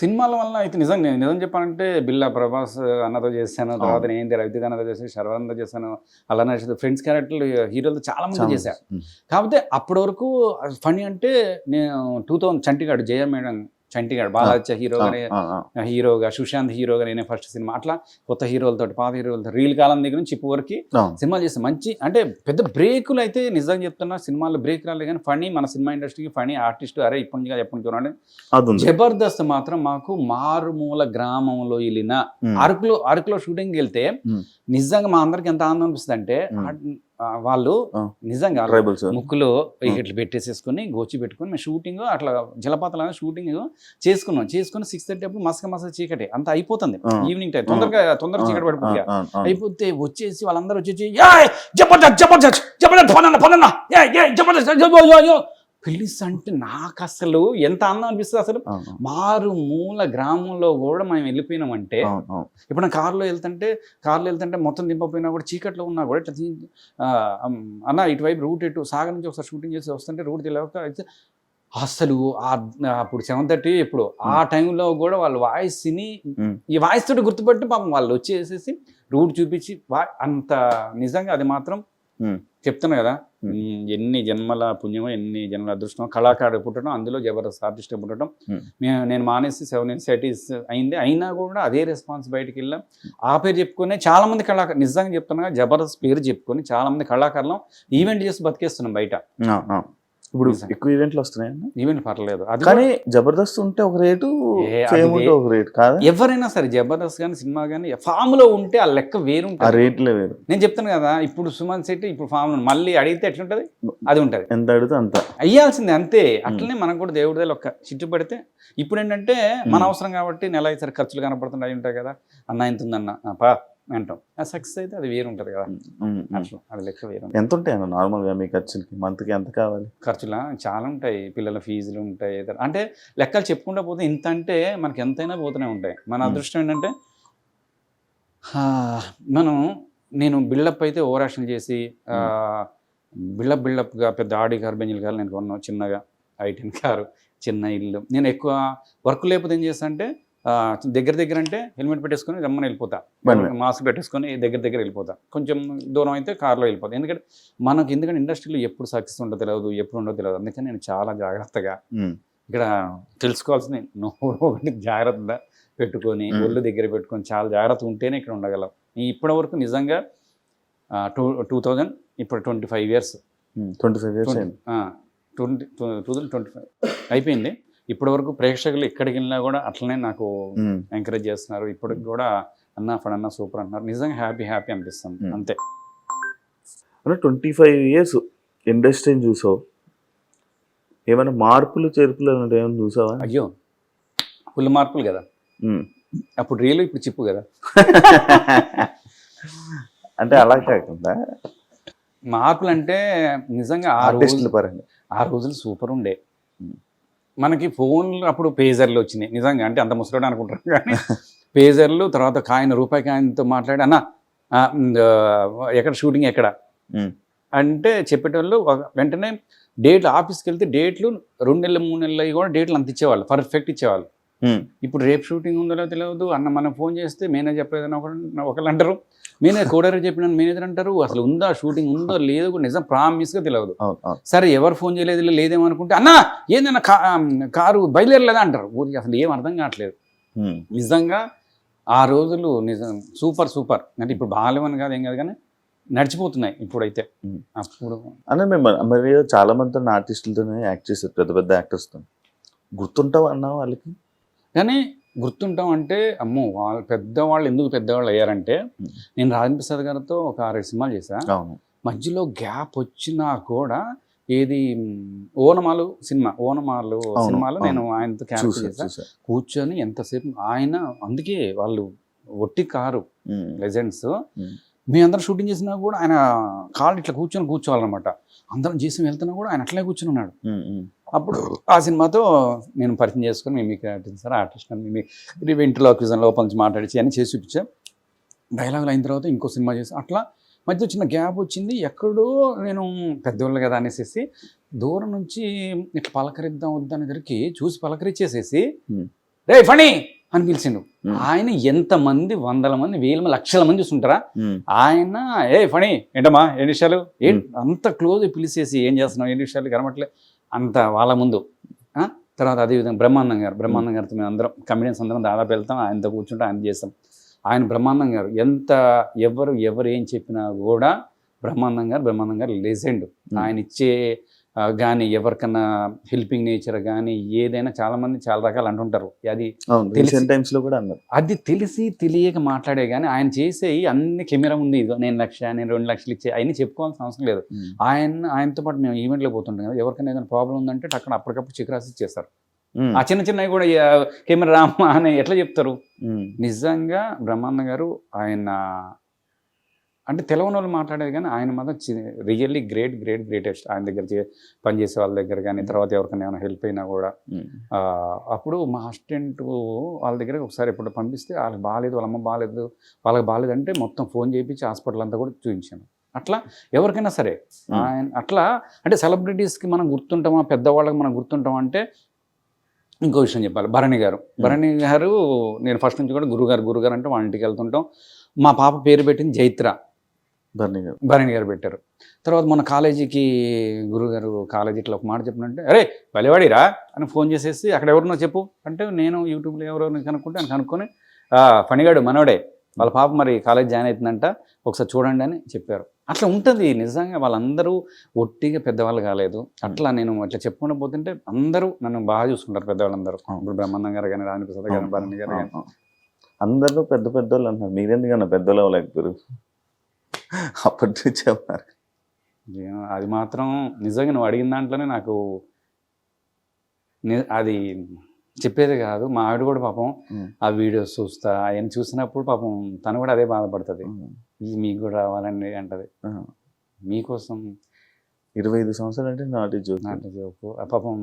సినిమాల వల్ల అయితే నిజం చెప్పాలంటే బిల్లా ప్రభాస్ అన్నతో చేశాను, తర్వాత నేను రవితేజ అన్నతో చేశాను, శర్వానందతో చేశాను, అలానే ఫ్రెండ్స్ క్యారెక్టర్లు హీరోలు చాలా మంది చేశాను. కాకపోతే అప్పటి వరకు ఫనీ అంటే నేను 2000 చంటిగాడు జయ మేడం చంటిగాడు బాలాచ హీరోగా సుశాంత్ హీరోగా నేనే ఫస్ట్ సినిమా. అట్లా కొత్త హీరోలతో పాత హీరోలతో రీల్ కాలం దగ్గర నుంచి ఇప్పుడు వరకు సినిమాలు చేస్తాను. మంచి అంటే పెద్ద బ్రేకులు అయితే నిజంగా చెప్తున్నా సినిమాల్లో బ్రేక్ రాలేదు, కానీ ఫనీ మన సినిమా ఇండస్ట్రీకి ఫనీ ఆర్టిస్ట్ అరే ఇప్పుడు ఎప్పుడు చూడండి. జబర్దస్త్ మాత్రం మాకు మారుమూల గ్రామంలో వెళ్ళిన అరకులో షూటింగ్కి వెళ్తే నిజంగా మా అందరికి ఎంత ఆనందం అనిపిస్తుంది అంటే వాళ్ళు నిజంగా ముక్కులో ఇట్లా పెట్టేసేసుకుని గోచి పెట్టుకుని మేము షూటింగ్ అట్లా జలపాతాల షూటింగ్ చేసుకుని 6:30 అప్పుడు మసక చీకటి అంతా అయిపోతుంది. ఈవినింగ్ టైం తొందరగా చీకటి పడిపోతుంది. అయిపోతే వచ్చేసి వాళ్ళందరూ వచ్చేసి పిలిస్ అంటే నాకు అసలు ఎంత ఆనందం అనిపిస్తుంది. అసలు మారుమూల గ్రామంలో కూడా మేము వెళ్ళిపోయినామంటే, ఇప్పుడు కారులో వెళ్తుంటే మొత్తం దింపపోయినా కూడా చీకట్లో ఉన్నా కూడా ఇట్లా అన్న ఇటువైపు రూట్ ఎటు సాగర్ నుంచి ఒకసారి షూటింగ్ చేసి వస్తుంటే రూట్ తెలియక అయితే అసలు అప్పుడు 7:30 ఎప్పుడు ఆ టైంలో కూడా వాళ్ళ వాయిస్ని ఈ వాయిస్ తోటి గుర్తుపట్టి పాపం వాళ్ళు వచ్చేసేసి రూట్ చూపించి అంత నిజంగా అది మాత్రం చెప్తున్నా కదా, ఎన్ని జన్మల పుణ్యమో ఎన్ని జన్మల అదృష్టమో కళాకారుడు పుట్టడం, అందులో జబర్దస్త్ ఆర్టిస్ట్ పుట్టడం. నేను మానేసి 7 ఇన్సైటీస్ అయింది, అయినా కూడా అదే రెస్పాన్స్ బయటికి వెళ్ళాం. ఆ పేరు చెప్పుకొని చాలా మంది కళాకారు నిజంగా చెప్తున్నా జబర్దస్త్ పేరు చెప్పుకొని చాలా మంది కళాకారులు ఈవెంట్ చేసి బతికేస్తున్నాం బయట. ఇప్పుడు ఎక్కువ ఈవెంట్లు వస్తున్నాయి, ఈవెంట్ పర్లేదు. అది కానీ జబర్దస్త్ ఉంటే ఒక రేటు ఒక రేటు కాదు. ఎవరైనా సరే జబర్దస్త్ కానీ సినిమా కానీ ఫామ్ లో ఉంటే ఆ లెక్క వేరు, ఆ రేట్లే వేరు. నేను చెప్తాను కదా, ఇప్పుడు సుమన్ శెట్టి ఇప్పుడు ఫామ్ లో మళ్ళీ అడిగితే ఎట్లుంటది, అది ఉంటది, ఎంత అడిగితే అంత అయ్యాల్సిందే అంతే. అట్లనే మనకు కూడా దేవుడి దగ్గర ఒక చిట్టు పెడితే ఇప్పుడు ఏంటంటే మన అవసరం కాబట్టి నెల అయితే ఖర్చులు కనపడుతుంటాయి, అవి ఉంటాయి కదా, అన్న ఎంత ఉందన్న పా అంటాం. ఆ సక్సెస్ అయితే అది వేరు ఉంటుంది కదా, అట్లా అది లెక్క వేరు. ఎంత ఉంటాయి అన్న నార్మల్గా మీ ఖర్చులకి మంత్కి ఎంత కావాలి? ఖర్చులా చాలా ఉంటాయి, పిల్లల ఫీజులు ఉంటాయి, అంటే లెక్కలు చెప్పుకుంటూ పోతే ఇంత అంటే మనకి ఎంతైనా పోతూనే ఉంటాయి. మన అదృష్టం ఏంటంటే నేను బిల్డప్ అయితే ఓవర్ యాక్షన్ చేసి బిల్డప్గా పెద్ద ఆడి కారు బెంజిల్ కారు నేను కొన్నాను, చిన్నగా i10 కారు, చిన్న ఇల్లు. నేను ఎక్కువ వర్క్ లేకపోతే ఏం చేస్తా అంటే దగ్గర అంటే హెల్మెట్ పెట్టేసుకొని రమ్మని వెళ్ళిపోతా, మాస్క్ పెట్టేసుకొని దగ్గర వెళ్ళిపోతా. కొంచెం దూరం అయితే కార్లో వెళ్ళిపోతా. ఎందుకంటే ఇండస్ట్రీలో ఎప్పుడు సక్సెస్ ఉండో తెలియదు, ఎప్పుడు ఉండో తెలియదు. అందుకని నేను చాలా జాగ్రత్తగా ఇక్కడ తెలుసుకోవాల్సింది ఒకటి జాగ్రత్తగా పెట్టుకొని ఒళ్ళు దగ్గర పెట్టుకొని చాలా జాగ్రత్త ఉంటేనే ఇక్కడ ఉండగలం. ఇప్పటి వరకు నిజంగా 2000 ఇప్పుడు 25 years 2025 అయిపోయింది. ఇప్పటి వరకు ప్రేక్షకులు ఎక్కడికి వెళ్ళినా కూడా అట్లనే నాకు ఎంకరేజ్ చేస్తున్నారు. ఇప్పటికి కూడా అన్న ఫడన్నా సూపర్ అంటున్నారు. నిజంగా హ్యాపీ అనిపిస్తుంది అంతే. 25 years ఇండస్ట్రీని చూసావు, ఏమైనా మార్పులు చేర్పులు అంటే ఏమైనా చూసావా? అయ్యో ఫుల్ మార్పులు కదా, అప్పుడు రియల్ ఇప్పుడు చిప్పు కదా. అంటే అలా కాకుండా మార్పులు అంటే నిజంగా ఆర్టిస్టుల పరంగా ఆ రోజులు సూపర్ ఉండే. మనకి ఫోన్లు అప్పుడు పేజర్లు వచ్చినాయి నిజంగా, అంటే అంత ముసలోడు అనుకుంటారు కానీ పేజర్లు, తర్వాత రూపాయి కాయిన్తో మాట్లాడి అన్న ఎక్కడ షూటింగ్ ఎక్కడ అంటే చెప్పేటోళ్ళు వెంటనే డేట్లు ఆఫీస్కి వెళ్తే డేట్లు 2 నెలలు 3 నెలలు అవి కూడా డేట్లు అంత ఇచ్చేవాళ్ళు, పర్ఫెక్ట్ ఇచ్చేవాళ్ళు. ఇప్పుడు రేపు షూటింగ్ ఉందో తెలియదు అన్న, మనం ఫోన్ చేస్తే మేనేజర్ చెప్పలేదని ఒకళ్ళు అంటారు, మేనేజర్ కోడర్ చెప్పిన మేనేజర్ అంటారు, అసలు ఉందా షూటింగ్ ఉందో లేదో కూడా నిజం ప్రామిస్గా తెలియదు. సరే ఎవరు ఫోన్ చేయలేదు లేదేమో అనుకుంటే అన్న ఏందన్నా కారు బయలుదేరలేదా అంటారు. ఊరికి అసలు ఏం అర్థం కావట్లేదు. నిజంగా ఆ రోజులు నిజం సూపర్ సూపర్. అంటే ఇప్పుడు బాగాలేవని కాదు ఏం కాదు కానీ నడిచిపోతున్నాయి ఇప్పుడైతే. అప్పుడు అంటే మేము మరి చాలా మందితో ఆర్టిస్టులతోనే యాక్ట్ చేశారు, పెద్ద పెద్ద యాక్టర్స్తో. గుర్తుంటావు అన్నా వాళ్ళకి? కానీ గుర్తుంటాం అంటే అమ్మో వాళ్ళు పెద్దవాళ్ళు ఎందుకు పెద్దవాళ్ళు అయ్యారంటే, నేను రాజేంద్ర ప్రసాద్ గారితో ఒక 6 సినిమాలు చేశాను. మధ్యలో గ్యాప్ వచ్చినా కూడా ఏది ఓనమాలు సినిమాలో నేను ఆయనతో క్యారెక్టర్ చేశాను. కూర్చొని ఎంతసేపు ఆయన, అందుకే వాళ్ళు ఒట్టి కారు లెజెండ్స్. మీ అందరం షూటింగ్ చేసినా కూడా ఆయన కాళ్ళు ఇట్లా కూర్చోవాలన్నమాట. అందరం చేసి వెళ్తున్నా కూడా ఆయన అట్లనే కూర్చొని ఉన్నాడు. అప్పుడు ఆ సినిమాతో నేను పరిచయం చేసుకుని మీకు ఆర్టిస్ట్ అని వెంట్రలోక్విజన్ లోపల నుంచి మాట్లాడి అని చేసి చూపించాను. డైలాగులు అయిన తర్వాత ఇంకో సినిమా చేసి అట్లా మధ్య చిన్న గ్యాప్ వచ్చింది. ఎక్కడో నేను పెద్దవాళ్ళు కదా అనేసి దూరం నుంచి ఇట్లా పలకరిద్దాం వద్దనేసరికి చూసి పలకరించేసేసి రే ఫణి అని పిలిచిండు. ఆయన ఎంతమంది 100 మంది 1000 మంది లక్షల మంది చూస్తుంటారా, ఆయన ఏ ఫణి ఏంటమ్మా 7 నిమిషాలు అంత క్లోజ్ పిలిచేసి ఏం చేస్తున్నావు 7 నిమిషాలు కనబట్లే అంత వాళ్ళ ముందు. తర్వాత అదేవిధంగా బ్రహ్మానందం గారితో మేము అందరం కమెడియన్స్ అందరం దాదాపు వెళ్తాం, ఆయనతో కూర్చుంటే ఆయన చేస్తాం. ఆయన బ్రహ్మానందం గారు ఎంత ఎవరు ఏం చెప్పినా కూడా బ్రహ్మానందం గారు లెజెండ్. ఆయన ఇచ్చే కానీ ఎవరికన్నా హెల్పింగ్ నేచర్ కానీ ఏదైనా చాలా మంది చాలా రకాలు అంటుంటారు. అది తెలిసి తెలియక మాట్లాడే కానీ ఆయన చేసే అన్ని కెమెరా ఉంది, నేను 1,00,000 నేను 2 లక్షలు ఇచ్చే అవన్నీ చెప్పుకోవాల్సిన అవసరం లేదు. ఆయనతో పాటు మేము ఈవెంట్లో పోతుంటాం కదా, ఎవరికైనా ఏదైనా ప్రాబ్లం ఉందంటే అక్కడ అప్పటికప్పుడు చెక్ రాసి ఇచ్చేస్తారు. ఆ చిన్నవి కూడా కెమెరా రామ్మా అని ఎట్లా చెప్తారు. నిజంగా బ్రహ్మానంద గారు ఆయన అంటే తెలవని వాళ్ళు మాట్లాడేది కానీ ఆయన మాత్రం రియల్లీ గ్రేటెస్ట్. ఆయన దగ్గర పనిచేసే వాళ్ళ దగ్గర కానీ తర్వాత ఎవరికైనా ఏమైనా హెల్ప్ అయినా కూడా అప్పుడు మా అసిస్టెంట్ వాళ్ళ దగ్గర ఒకసారి ఎప్పుడు పంపిస్తే వాళ్ళకి బాగాలేదు, వాళ్ళ అమ్మ బాగాలేదు, వాళ్ళకి బాగాలేదంటే మొత్తం ఫోన్ చేయించి హాస్పిటల్ అంతా కూడా చూపించాను. అట్లా ఎవరికైనా సరే ఆయన అట్లా అంటే సెలబ్రిటీస్కి మనం గుర్తుంటామా, పెద్దవాళ్ళకి మనం గుర్తుంటామా అంటే ఇంకో విషయం చెప్పాలి. భరణి గారు నేను ఫస్ట్ నుంచి కూడా గురుగారు అంటే వాళ్ళ ఇంటికి వెళ్తుంటాం. మా పాప పేరు పెట్టింది జైత్ర, భరణి గారు పెట్టారు. తర్వాత మన కాలేజీకి గురుగారు కాలేజీ ఇట్లా ఒక మాట చెప్పినంటే అరే బలివాడిరా అని ఫోన్ చేసేసి అక్కడ ఎవరినో చెప్పు అంటే నేను యూట్యూబ్లో ఎవరెవరిని కనుక్కుంటే ఆయన కనుక్కొని ఫణిగాడు మనోడే వాళ్ళ పాప మరి కాలేజ్ జాయిన్ అవుతుందంట ఒకసారి చూడండి అని చెప్పారు. అట్లా ఉంటుంది నిజంగా. వాళ్ళందరూ ఒట్టిగా పెద్దవాళ్ళు కాలేదు. అట్లా నేను అట్లా చెప్పుకుంటూ పోతుంటే అందరూ నన్ను బాగా చూసుకుంటారు పెద్దవాళ్ళందరూ. ఇప్పుడు బ్రహ్మానందం గారు కానీ రాజేంద్ర ప్రసాద్ గారు భరణి గారు కానీ అందరూ పెద్దవాళ్ళు అంటారు. మీరెందుకన్నా పెద్దవాళ్ళు అవ్వలేకపోయారు అప్పటి నుంచి చెప్పారు. అది మాత్రం నిజంగా నువ్వు అడిగిన దాంట్లోనే నాకు అది చెప్పేది కాదు. మా ఆవిడ కూడా పాపం ఆ వీడియోస్ చూస్తా ఆయన చూసినప్పుడు పాపం తను కూడా అదే బాధపడుతుంది. ఇది మీకు కూడా రావాలండి అంటది. మీకోసం 25 సంవత్సరాలు అంటే నాటి జోకు పాపం.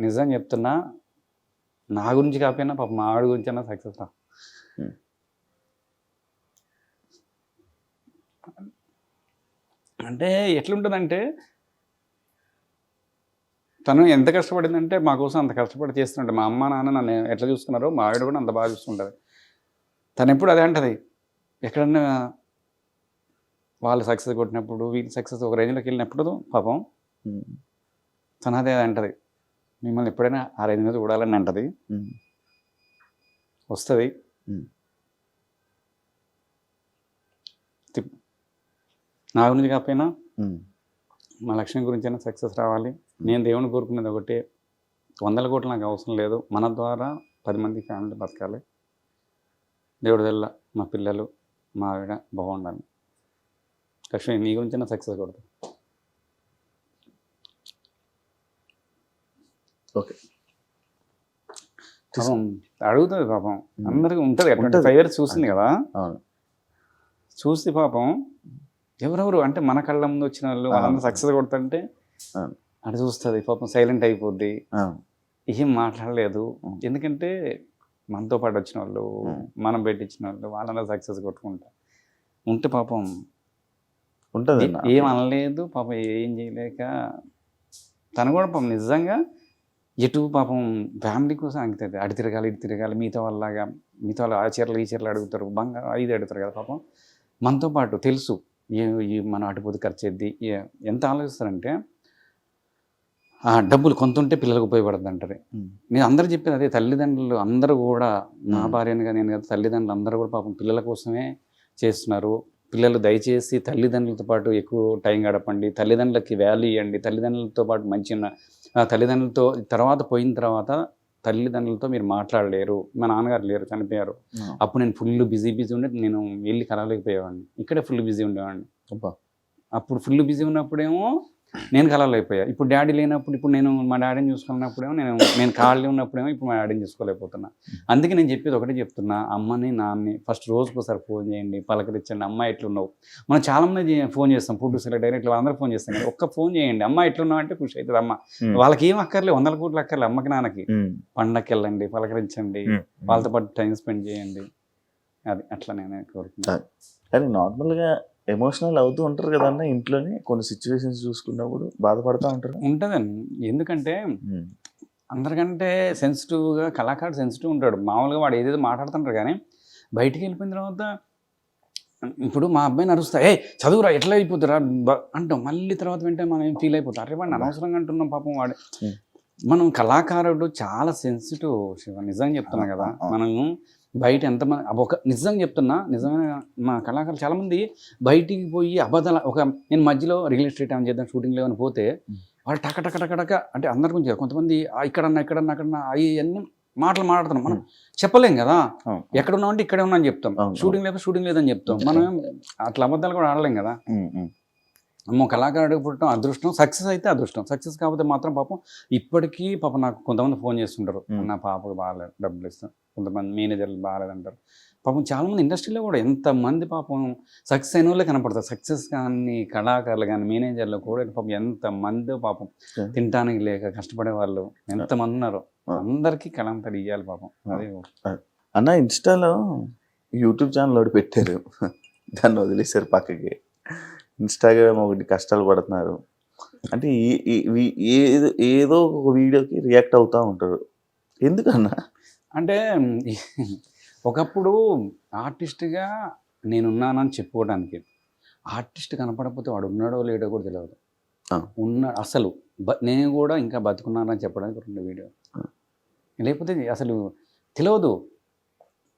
నిజం చెప్తున్నా, నా గురించి కాకపోయినా పాపం మా ఆవిడ గురించి అన్నా సక్సెస్ రా. అంటే ఎట్లుంటుందంటే తను ఎంత కష్టపడిందంటే మా కోసం అంత కష్టపడి చేస్తుంటే మా అమ్మ నాన్న నన్ను ఎట్లా చూసుకున్నారో మా ఆవిడ కూడా అంత బాగా చూసుకుంటుంది. తను ఎప్పుడు అదే అంటది, ఎక్కడన్నా వాళ్ళు సక్సెస్ కొట్టినప్పుడు వీళ్ళు సక్సెస్ ఒక రేంజ్లోకి వెళ్ళినప్పుడు పాపం తను అదే అంటది, మిమ్మల్ని ఎప్పుడైనా ఆ రేంజ్ మీద చూడాలని అంటది. వస్తుంది నా గురించి కాకపోయినా మా లక్ష్యం గురించి అయినా సక్సెస్ రావాలి. నేను దేవుని కోరుకునేది ఒకటే, 100 కోట్లు నాకు అవసరం లేదు, మన ద్వారా 10 మంది ఫ్యామిలీ బతకాలి. దేవుడి వల్ల మా పిల్లలు మా ఆవిడ బాగుండాలి. లక్ష్మి నీ గురించి అయినా సక్సెస్ కొడతా. ఓకే పాపం అడుగుతుంది, పాపం అందరికీ ఉంటుంది. 25 years చూసింది కదా, చూసి పాపం ఎవరెవరు అంటే మన కళ్ళ ముందు వచ్చిన వాళ్ళు వాళ్ళందరూ సక్సెస్ కొడుతుంటే అటు చూస్తుంది పాపం సైలెంట్ అయిపోద్ది, ఏం మాట్లాడలేదు. ఎందుకంటే మనతో పాటు వచ్చిన వాళ్ళు, మనం పెట్టించిన వాళ్ళు వాళ్ళందరూ సక్సెస్ కొట్టుకుంటా ఉంటే పాపం ఉంటుంది. ఏం అనలేదు పాపం, ఏం చేయలేక తను కూడా పాపం నిజంగా ఎటు పాపం ఫ్యామిలీ కోసం అంకితుంది. అటు తిరగాలి ఇటు తిరగాలి, మిగతా వాళ్ళలాగా మిగతా వాళ్ళు ఆ చీరలు ఈ చీరలు అడుగుతారు, బంగారం ఇది అడుగుతారు కదా పాపం. మనతో పాటు తెలుసు మనం అటుపోతే ఖర్చు అయ్యిద్ది. ఎంత ఆలోచిస్తారంటే డబ్బులు కొంత ఉంటే పిల్లలకు ఉపయోగపడుతుంది అంటారు. నేను అందరూ చెప్పేది అదే, తల్లిదండ్రులు అందరూ కూడా, నా భార్యను కానీ నేను కదా, తల్లిదండ్రులు అందరూ కూడా పాపం పిల్లల కోసమే చేస్తున్నారు. పిల్లలు దయచేసి తల్లిదండ్రులతో పాటు ఎక్కువ టైం గడపండి, తల్లిదండ్రులకి వాల్యూ ఇవ్వండి, తల్లిదండ్రులతో పాటు మంచి తల్లిదండ్రులతో తర్వాత పోయిన తర్వాత తల్లిదండ్రులతో మీరు మాట్లాడలేరు. మా నాన్నగారు లేరు, చనిపోయారు. అప్పుడు నేను ఫుల్ బిజీ ఉండే, నేను వెళ్ళి కలవలేకపోయేవాడిని, ఇక్కడే ఫుల్ బిజీ ఉండేవాడిని. అప్పుడు ఫుల్ బిజీ ఉన్నప్పుడేమో నేను కలవలేకపోయా. ఇప్పుడు డాడీ లేనప్పుడు, ఇప్పుడు నేను మా డాడీని చూసుకున్నప్పుడేమో నేను ఖాళీ ఉన్నప్పుడేమో ఇప్పుడు మా డాడీని చూసుకోలేకపోతున్నా. అందుకే నేను చెప్పేది ఒకటే చెప్తున్నా, అమ్మని నాన్నని ఫస్ట్ రోజుకోసారి ఫోన్ చేయండి, పలకరించండి. అమ్మ ఎట్లున్నావు, మనం చాలామంది ఫోన్ చేస్తాం, ప్రొడ్యూసర్లు డైరెక్ట్లు అందరూ ఫోన్ చేస్తాం కదా, ఒక్క ఫోన్ చేయండి, అమ్మ ఎట్లున్నావు అంటే ఖుషి అవుతుంది అమ్మ. వాళ్ళకి ఏం అక్కర్లేదు, 100 కోట్లు అక్కర్లేదు అమ్మకి నాన్నకి. పండగకి వెళ్ళండి, పలకరించండి, వాళ్ళతో పాటు టైం స్పెండ్ చేయండి. అది అట్లా నేను కోరుకుంటున్నాను. కానీ నార్మల్గా ఎమోషనల్ అవుతూ ఉంటారు కదన్న ఇంట్లోనే, కొన్ని సిచ్యువేషన్స్ చూసుకున్నప్పుడు బాధపడుతూ ఉంటారు. ఉంటుందండి, ఎందుకంటే అందరికంటే సెన్సిటివ్గా కళాకారుడు సెన్సిటివ్ ఉంటాడు. మామూలుగా వాడు ఏదేదో మాట్లాడుతుంటారు, కానీ బయటికి వెళ్ళిపోయిన తర్వాత ఇప్పుడు మా అబ్బాయిని అరుస్తా, చదువురా ఎట్లా అయిపోతురా అంటాం, మళ్ళీ తర్వాత వెంటనే మనం ఏం ఫీల్ అయిపోతాం, అరే వాడిని అనవసరంగా అంటున్నాం పాపం వాడు. మనం కళాకారుడు చాలా సెన్సిటివ్ శివ, నిజంగా చెప్తున్నాం కదా. మనం బయట ఎంతమంది ఒక నిజంగా చెప్తున్నా, నిజమైన మా కళాకారులు చాలామంది బయటికి పోయి అబద్ధాలు, నేను మధ్యలో రియల్ ఎస్టేట్ ఏమైనా చేద్దాం షూటింగ్లో ఏమైనా పోతే వాళ్ళు టక అంటే అందరి గురించి, కొంతమంది ఇక్కడన్నా అక్కడన్నా అవన్నీ మాటలు మాట్లాడుతున్నాం. మనం చెప్పలేం కదా, ఎక్కడ ఉన్నామంటే ఇక్కడే ఉన్నా అని చెప్తాం, షూటింగ్ లేకపోతే షూటింగ్ లేదని చెప్తాం. మనం అట్లా అబద్ధాలు కూడా ఆడలేం కదా. అమ్మో కళాకారుడికి పుట్టడం అదృష్టం, సక్సెస్ అయితే అదృష్టం, సక్సెస్ కాకపోతే మాత్రం పాపం. ఇప్పటికీ పాపం నాకు కొంతమంది ఫోన్ చేస్తుంటారు, నా పాపకు బాగాలేదు డబ్బులు ఇస్తాం, కొంతమంది మేనేజర్లు బాగాలేదంటారు. పాపం చాలామంది ఇండస్ట్రీలో కూడా ఎంతమంది పాపం సక్సెస్ అయిన వాళ్ళే కనపడతారు. సక్సెస్ కానీ కళాకారులు కానీ మేనేజర్లు కూడా పాపం ఎంతమంది పాపం తినడానికి లేక కష్టపడే వాళ్ళు ఎంతమంది ఉన్నారు. అందరికీ కళంతలు ఇవ్వాలి పాపం. అదే అన్న ఇన్స్టాలో యూట్యూబ్ ఛానల్ ఒకటి పెట్టారు, దాన్ని వదిలేశారు పక్కకి. ఇన్స్టాగ్రామ్ ఒకటి కష్టాలు పడుతున్నారు అంటే ఏదో ఒక వీడియోకి రియాక్ట్ అవుతూ ఉంటారు, ఎందుకన్నా? అంటే ఒకప్పుడు ఆర్టిస్ట్గా నేనున్నానని చెప్పుకోవడానికి, ఆర్టిస్ట్ కనపడకపోతే వాడు ఉన్నాడో లేడో కూడా తెలియదు. అసలు నేను కూడా ఇంకా బతుకున్నానని చెప్పడానికి 2 వీడియో, లేకపోతే అసలు తెలియదు.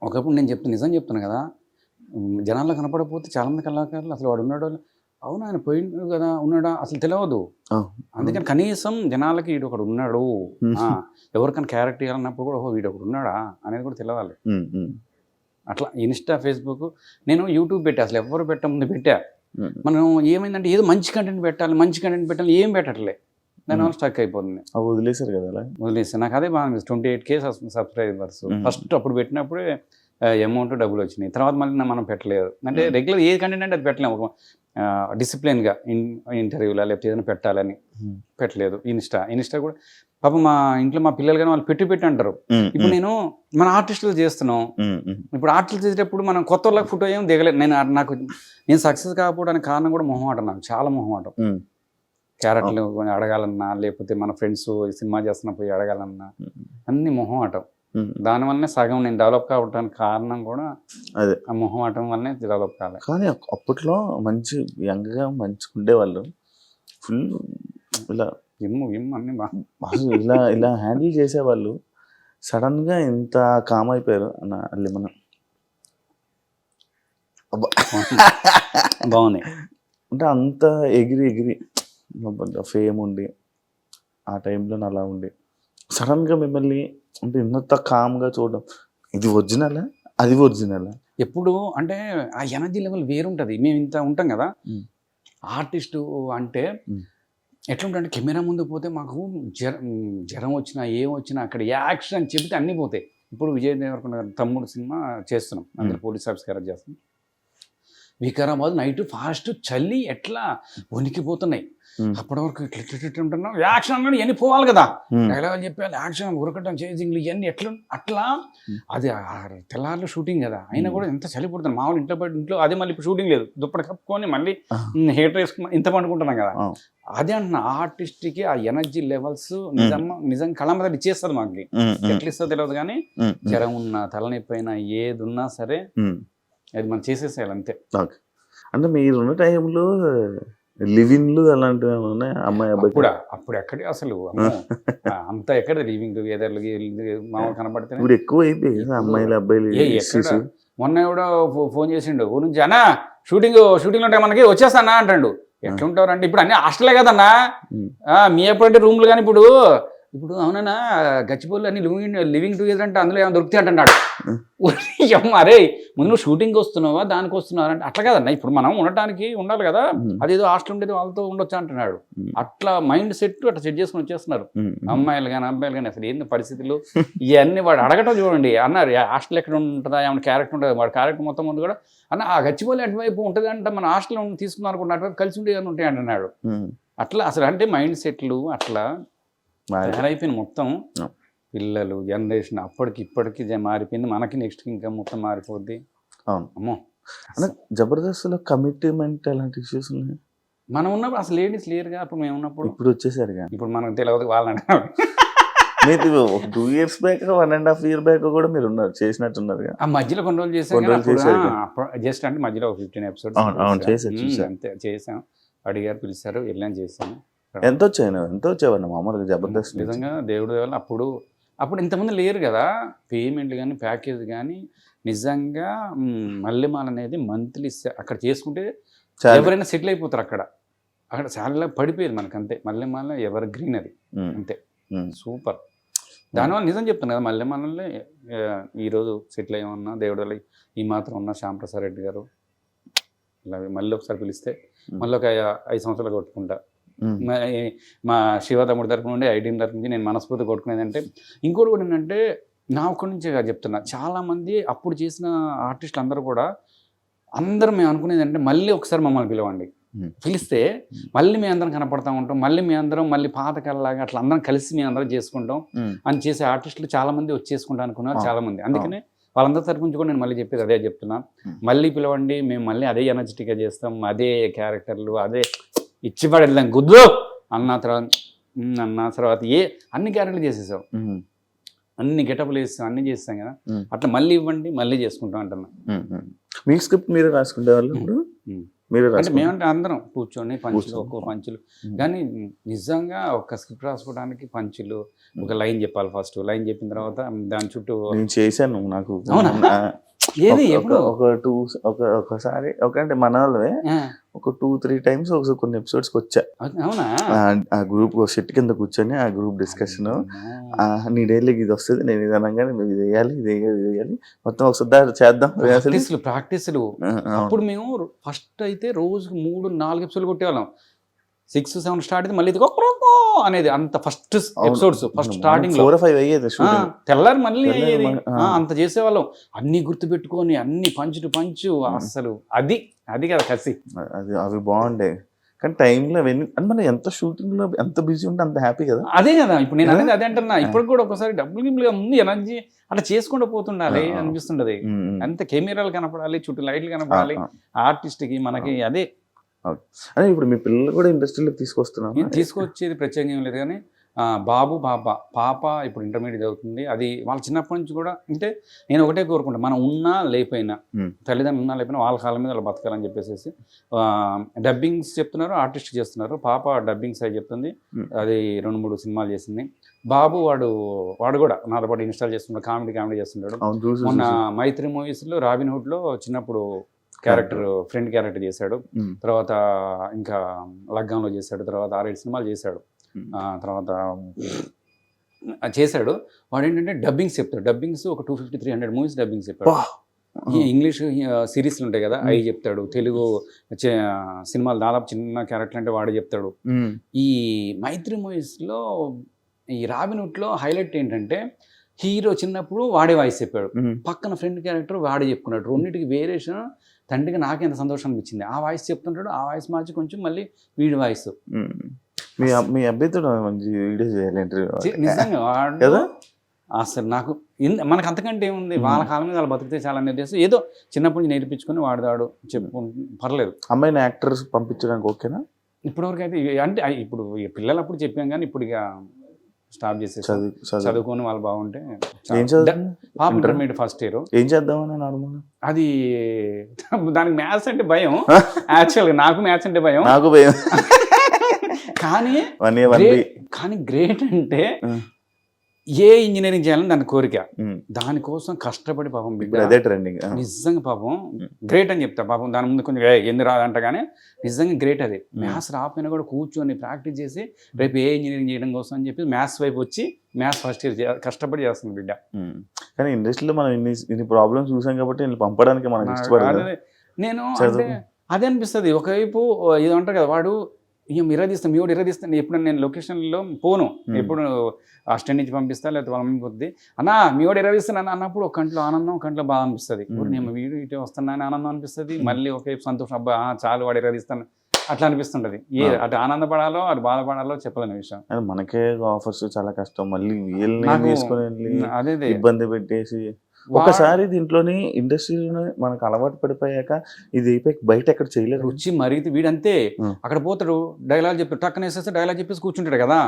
ఒకప్పుడు నేను నిజం చెప్తున్నాను కదా, జనాల్లో కనపడకపోతే చాలామంది కళాకారులు అసలు వాడు ఉన్నాడో, అవును ఆయన పోయిండు కదా, ఉన్నాడా అసలు తెలియదు. అందుకని కనీసం జనాలకి వీడు ఒకడు ఉన్నాడు, ఎవరికైనా క్యారెక్టర్ ఇవ్వాలన్నప్పుడు కూడా వీడు ఒకడు ఉన్నాడా అనేది కూడా తెలియాలి. అట్లా ఇన్స్టా ఫేస్బుక్, నేను యూట్యూబ్ పెట్టా, అసలు ఎవరు ముందు పెట్టా. మనం ఏమైందంటే ఏదో మంచి కంటెంట్ పెట్టాలి, ఏం పెట్టట్లే, దానివల్ల స్టక్ అయిపోతుంది. వదిలేసారు కదా, వదిలేసాను. నాకు అదే బాగా 28K సబ్స్క్రైబర్స్. ఫస్ట్ అప్పుడు పెట్టినప్పుడే అమౌంట్ డబ్బులు వచ్చినాయి, తర్వాత మళ్ళీ మనం పెట్టలేదు. అంటే రెగ్యులర్ ఏ కంటెంట్ అంటే అది పెట్టలేము, డిసిప్లిన్గా ఇంటర్వ్యూలా లేకపోతే ఏదైనా పెట్టాలని పెట్టలేదు. ఇన్స్టా కూడా పాపం మా ఇంట్లో మా పిల్లలు కానీ వాళ్ళు పెట్టి అంటారు. ఇప్పుడు మన ఆర్టిస్టులు చేస్తున్నాం, ఇప్పుడు ఆర్టిస్టులు చేసేటప్పుడు మనం కొత్త వాళ్ళకి ఫోటో ఏం దిగలేదు. నేను సక్సెస్ కాకపోవడానికి కారణం కూడా మొహమాటం, నాకు చాలా మొహమాటం. క్యారెక్టర్లు అడగాలన్నా, లేకపోతే మన ఫ్రెండ్స్ సినిమా చేస్తున్నా పోయి అడగాలన్నా, అన్ని మొహమాటం. దానివల్లనే సగం నేను డెవలప్ కావడానికి కారణం కూడా అదే, ఆ మొహమాటం వల్లనే డెవలప్ కాలేదు. కానీ అప్పట్లో మంచి యంగ్గా మంచిగా ఉండేవాళ్ళు, ఫుల్ ఇలా అన్ని ఇలా హ్యాండిల్ చేసేవాళ్ళు. సడన్గా ఇంత కామ్ అయిపోయారు అన్న, అల్లి మనం బాగున్నాయి అంటే అంత ఎగిరి ఫేమ్ ఉండి ఆ టైంలో అలా ఉండి సడన్గా మిమ్మల్ని అంటే ఇంత కామ్గా చూడడం, ఇది ఒరిజినలా అది ఒరిజినలా? ఎప్పుడు అంటే ఆ ఎనర్జీ లెవెల్ వేరుంటుంది. మేము ఇంత ఉంటాం కదా, ఆర్టిస్టు అంటే ఎట్లుంటే కెమెరా ముందు పోతే మాకు జ్వరం వచ్చినా ఏం వచ్చినా అక్కడ యాక్షన్ అని చెబితే అన్నీ పోతాయి. ఇప్పుడు విజయ్ దేవరకొండ తమ్ముడు సినిమా చేస్తున్నాం, అందులో పోలీస్ ఆఫీసర్ క్యారెక్టర్ చేస్తున్నాం. వికారాబాద్ నైట్ ఫాస్ట్ చలి ఎట్లా వణికిపోతున్నాయి. అప్పటి వరకు ఇట్లా ఉంటున్నాం, యాక్షన్ అన్నాడు ఇవన్నీ పోవాలి కదా, డైలాగ్ చెప్పాలి, యాక్షన్ ఉరకటం చేజింగ్లు ఇవన్నీ ఎట్లా అట్లా. అది తెల్లారులు షూటింగ్ కదా, అయినా కూడా ఎంత చలి పుడుతుంది. మామూలు ఇంట్లో అదే మళ్ళీ ఇప్పుడు షూటింగ్ లేదు, దుప్పటి కప్పుకొని మళ్ళీ హీటర్ వేసుకుని ఇంత పండుకుంటున్నాం కదా. అదే అంటున్నా, ఆర్టిస్ట్కి ఆ ఎనర్జీ లెవెల్స్ నిజంగా కళ ఇచ్చేస్తుంది మాకు. ఎట్లా ఇస్తుందో తెలియదు కానీ జ్వరం ఉన్నా తలనొప్పి అయినా ఏది ఉన్నా సరే అది మనం చేసేసేయాలి అంతే. అంటే మీరున్న టైంలో లివింగ్లు అలాంటివి ఉన్నాయి అమ్మాయి అబ్బాయి? అప్పుడు ఎక్కడే అసలు అంత ఎక్కడ లివింగ్ టుగెదర్లు మామూలు కనపడితే ఇప్పుడు ఎక్కువ అయిపోయి అమ్మాయిలు అబ్బాయిలు. మొన్న కూడా ఫోన్ చేసిండు ఊరు నుంచి, అన్నా షూటింగ్ ఉంటాయి మనకి వచ్చేస్తానా అంటాడు. ఎట్లుంటారు అంటే ఇప్పుడు అన్ని హాస్టలే కదన్నా, మీ ఎప్పుడంటే రూమ్లు కానీ ఇప్పుడు అవునన్నా గచ్చిపోళ్ళు అన్ని లివింగ్ టుగెదర్ అంటే అందులో ఏమైనా దొరుకుతాయి అంటున్నాడు. అరే ముందు నువ్వు షూటింగ్ వస్తున్నావా దానికి వస్తున్నావా అంటే అట్లా కదన్నా, ఇప్పుడు మనం ఉండటానికి ఉండాలి కదా, అదేదో హాస్టల్ ఉండేది వాళ్ళతో ఉండొచ్చు అంటున్నాడు. అట్లా మైండ్ సెట్ అట్లా సెట్ చేసుకుని వచ్చేస్తున్నారు అమ్మాయిలు కానీ అబ్బాయిలు కానీ. అసలు ఏంది పరిస్థితులు ఇవన్నీ వాడు అడగటం చూడండి. అన్నారు హాస్టల్ ఎక్కడ ఉంటుందా, ఏమైనా క్యారెక్టర్ ఉంటుంది, వాడు క్యారెక్టర్ మొత్తం ముందు కూడా అన్న ఆ గచ్చిపోలి అటువైపు ఉంటుంది అంటే మన హాస్టల్ తీసుకున్నాం అనుకుంటే అటువైపు కలిసి ఉండే ఉంటాయి అంటున్నాడు. అట్లా అసలు అంటే మైండ్ సెట్లు అట్లా తయారైపోయింది మొత్తం. పిల్లలు జనరేషన్ అప్పటికి ఇప్పటికి మారిపోయింది, మనకి నెక్స్ట్ ఇంకా మొత్తం మారిపోద్ది. అమ్మో జబర్దస్త్లో కమిట్మెంట్ అలాంటి ఇష్యూస్ ఉన్నాయి. మనం ఉన్నప్పుడు అసలు లేడీస్ లేరుగా, అప్పుడు మేము ఉన్నప్పుడు. ఇప్పుడు వచ్చేసారు కానీ ఇప్పుడు మనకు తెలియదు వాళ్ళంటే. మీరు 2 years బ్యాక్ 1.5 years బ్యాక్ కూడా మీరు ఉన్నారు, చేసినట్టున్నారు. ఆ మధ్యలో కొన్ని రోజులు చేసాం జస్ట్ అంటే మధ్యలో 15 episodes అంతే చేసాం. అడిగారు, పిలిచారు, వెళ్ళాను, చేశాను. ఎంత వచ్చేవాడిని మామూలుగా జబర్దస్త్? నిజంగా దేవుడి వల్ల అప్పుడు ఇంతమంది లేరు కదా, పేమెంట్లు కానీ ప్యాకేజ్ కానీ. నిజంగా మల్లెమాల అనేది మంత్లీ అక్కడ చేసుకుంటే ఎవరైనా సెటిల్ అయిపోతారు. అక్కడ చాలా పడిపోయేది మనకు అంతే. మల్లెమాల ఎవర్ గ్రీన్ అది అంతే, సూపర్. దానివల్ల నిజం చెప్తాను కదా, మల్లెమాలలో ఈరోజు సెటిల్ అయ్యమన్నా దేవుడి వల్ల ఈ మాత్రం ఉన్న శ్యాంప్రసాద్ రెడ్డి గారు ఇలా మళ్ళీ ఒకసారి పిలిస్తే మళ్ళీ ఒక 5 సంవత్సరాలు కొట్టుకుంటా. మా శివ తమ్ముడి తరపు నుండి ఐటీఎం తరపు నుంచి నేను మనస్ఫూర్తి కొట్టుకునేది. అంటే ఇంకోటి కూడా ఏంటంటే నా ఒక్కడి నుంచే చెప్తున్నా, చాలామంది అప్పుడు చేసిన ఆర్టిస్టులు అందరూ కూడా అందరం మేము అనుకునేది అంటే మళ్ళీ ఒకసారి మమ్మల్ని పిలవండి, పిలిస్తే మళ్ళీ మేము అందరం కనపడతా ఉంటాం, మళ్ళీ మీ అందరం మళ్ళీ పాతకాలలాగా అట్లా అందరం కలిసి మేము అందరం చేసుకుంటాం అని చేసే ఆర్టిస్టులు చాలా మంది వచ్చేసుకుంటా అనుకున్నారు చాలా మంది. అందుకనే వాళ్ళందరి తరపు నుంచి కూడా నేను మళ్ళీ చెప్పేది అదే చెప్తున్నా, మళ్ళీ పిలవండి, మేము మళ్ళీ అదే ఎనర్జెటిక్గా చేస్తాం, అదే క్యారెక్టర్లు అదే ఇచ్చి పడేద్దాం గుద్దు అన్న తర్వాత అన్ని క్యారెక్టర్లు చేసేసాం, అన్ని గెటప్లు వేస్తాం, అన్ని చేస్తాం కదా. అట్లా మళ్ళీ ఇవ్వండి, మళ్ళీ చేసుకుంటాం అంటున్నా. మీ స్క్రిప్ట్ మీరే రాసుకుంటే వాళ్ళు అంటే మేమంటే అందరం కూర్చొని ఒక్కో పంచులు కానీ నిజంగా ఒక స్క్రిప్ట్ రాసుకోవడానికి పంచులు ఒక లైన్ చెప్పాలి. ఫస్ట్ లైన్ చెప్పిన తర్వాత దాని చుట్టూ నేను చేశాను. నాకు ఏది ఎప్పుడు ఒకసారి అంటే మన వాళ్ళే ఒక 2-3 times కొన్ని ఎపిసోడ్స్కి వచ్చా. అవునా? ఆ గ్రూప్ సెట్ కింద కూర్చొని ఆ గ్రూప్ డిస్కషన్, నీ డైలీకి ఇది వస్తుంది, నేను ఇది అనగానే నువ్వు ఇది వేయాలి, ఇది వేయాలి, మొత్తం ఒకసారి చేద్దాం ప్రాక్టీసులు. అప్పుడు మేము ఫస్ట్ అయితే రోజుకు 3-4 ఎపిసోడ్లు కొట్టేవాళ్ళం. 6-7 స్టార్ట్ అయితే మళ్ళీ అనేది అంత ఫస్ట్ ఎపిసోడ్స్ ఫస్ట్ స్టార్టింగ్ 4-5 అయ్యేది, తెల్లారి మళ్ళీ అయ్యేది. అంత చేసేవాళ్ళం, అన్ని గుర్తుపెట్టుకొని అన్ని పంచు అసలు అది కదా కసి. అవి బాగుండే కానీ టైంలో మనం ఎంత షూటింగ్ లో ఎంత బిజీ ఉంటే అంత హ్యాపీ కదా. అదే కదా ఇప్పుడు నేను అనేది అదే అంటున్నా. ఇప్పుడు కూడా ఒకసారి డబ్బులు గిమ్లుగా ఉంది ఎనర్జీ అట్లా చేసుకుంటూ పోతుండాలి అనిపిస్తుంటది. అంత కెమెరాలు కనపడాలి, చుట్టూ లైట్లు కనపడాలి, ఆర్టిస్ట్ కి మనకి అదే. అదే ఇప్పుడు మీ పిల్లలు కూడా ఇండస్ట్రీలోకి తీసుకొస్తున్నాను. తీసుకొచ్చేది ప్రత్యేకంగా ఏం లేదు కానీ బాబు పాప ఇప్పుడు ఇంటర్మీడియట్ అవుతుంది. అది వాళ్ళ చిన్నప్పటి నుంచి కూడా అంటే నేను ఒకటే కోరుకుంటా, మనం ఉన్నా లేకపోయినా తల్లిదండ్రులు ఉన్నా లేకపోయినా వాళ్ళ కాళ్ళ మీద వాళ్ళు బతకాలని చెప్పేసి డబ్బింగ్స్ చెప్తున్నారు, ఆర్టిస్ట్ చేస్తున్నారు. పాప డబ్బింగ్స్ అయి చెప్తుంది, అది 2-3 సినిమాలు చేసింది. బాబు వాడు కూడా నాతో పాటు ఇన్స్టాల్ చేస్తున్నాడు, కామెడీ చేస్తున్నాడు. మొన్న మైత్రి మూవీస్లో రాబిన్హుడ్లో చిన్నప్పుడు క్యారెక్టర్ ఫ్రెండ్ క్యారెక్టర్ చేశాడు. తర్వాత ఇంకా లగ్గంలో చేశాడు, తర్వాత 6-7 సినిమాలు చేశాడు. తర్వాత చేశాడు. వాడు ఏంటంటే డబ్బింగ్స్ చెప్తాడు. డబ్బింగ్స్ ఒక 250-300 మూవీస్ డబ్బింగ్స్ చెప్పాడు. ఇంగ్లీష్ సిరీస్లు ఉంటాయి కదా అవి చెప్తాడు. తెలుగు సినిమాలు దాదాపు చిన్న క్యారెక్టర్ అంటే వాడే చెప్తాడు. ఈ మైత్రి మూవీస్లో ఈ రాబిన్హుడ్లో హైలైట్ ఏంటంటే హీరో చిన్నప్పుడు వాడే వాయిస్ చెప్పాడు, పక్కన ఫ్రెండ్ క్యారెక్టర్ వాడే చెప్పుకున్నాడు. రెండింటికి వేరియేషన్ తండ్రికి నాకు ఎంత సంతోషం అనిపించింది. ఆ వాయిస్ చెప్తుంటాడు, ఆ వాయిస్ మార్చి కొంచెం మళ్ళీ వీడి వాయిస్. మీ అబ్బాయితో మంచి వీడియో చేయాలి ఇంటర్వ్యూ నిజంగా వాడు కదా. అసలు నాకు మనకు అంతకంటే ఏముంది, వాళ్ళ కాలం మీద వాళ్ళు బతికితే చాలా నిర్దేశం, ఏదో చిన్నప్పటి నుంచి నేర్పించుకొని వాడదాడు చెప్పుకుంటు పర్లేదు. అమ్మాయిని యాక్టర్స్ పంపించడానికి ఓకేనా? ఇప్పటివరకు అయితే అంటే ఇప్పుడు పిల్లలు అప్పుడు చెప్పాం కానీ ఇప్పుడు ఇక స్టాప్ చేసేసి చదువుకొని వాళ్ళు బాగుంటే. ఏం చదువు? పాప ఇంటర్మీడియట్ ఫస్ట్ ఇయర్. ఏం చేద్దామని నార్మల్? అది దానికి మ్యాథ్స్ అంటే భయం. యాక్చువల్గా నాకు మ్యాథ్స్ అంటే భయం. నాకు భయం. కానీ గ్రేట్ అంటే ఏ ఇంజనీరింగ్ చేయాలని దాని కోరిక, దానికోసం కష్టపడి పాపం అదే ట్రెండింగ్. నిజంగా పాపం గ్రేట్ అని చెప్తా. పాపం దాని ముందు కొంచెం ఎందు రాదంట కానీ నిజంగా గ్రేట్. అది మ్యాథ్స్ రాకపోయినా కూడా కూర్చొని ప్రాక్టీస్ చేసి రేపు ఏ ఇంజనీరింగ్ చేయడం కోసం అని చెప్పి మ్యాథ్స్ వైపు వచ్చి మ్యాథ్స్ ఫస్ట్ ఇయర్ కష్టపడి చేస్తుంది బిడ్డ. కానీ ఇండస్ట్రీలో మనం ఇన్ని ప్రాబ్లమ్స్ చూసాం కాబట్టి పంపడానికి మనం ఇష్టపడలేదు. నేను అంటే అదే అనిపిస్తుంది. ఒకవైపు ఇది అంటారు కదా, వాడు ఇరదీస్తాను మీ వాడు ఇరదీస్తాను. ఎప్పుడు నేను లొకేషన్లో పోను, ఎప్పుడు అసిస్టెంట్ నుంచి పంపిస్తా లేకపోతే వాళ్ళ మమ్మీ పోతుంది, అన్నా మీ వాడు ఇరదీస్తాను అన్నప్పుడు ఒక కంట్లో ఆనందం, కంట్లో బాధ అనిపిస్తుంది. నేను వీడు ఇటు వస్తున్నాను ఆనందం అనిపిస్తుంది, మళ్ళీ ఒకవైపు సంతోషం, అబ్బా చాలు వాడు ఇరదీస్తాను అట్లా అనిపిస్తుంటది. అటు ఆనందపడాలో అటు బాధపడాలో చెప్పలేని విషయం. మనకే ఆఫర్స్ చాలా కష్టం, మళ్ళీ తీసుకొని అదే ఇబ్బంది పెట్టేసి ఒకసారి దీంట్లోని ఇండస్ట్రీలో మనకు అలవాటు పడిపోయాక ఇది బయట ఎక్కడ చేయలేదు. రుచి మరిగితే వీడంతే అక్కడ పోతాడు, డైలాగ్ చెప్పి టక్కన వేసేస్తే డైలాగ్ చెప్పేసి కూర్చుంటాడు కదా.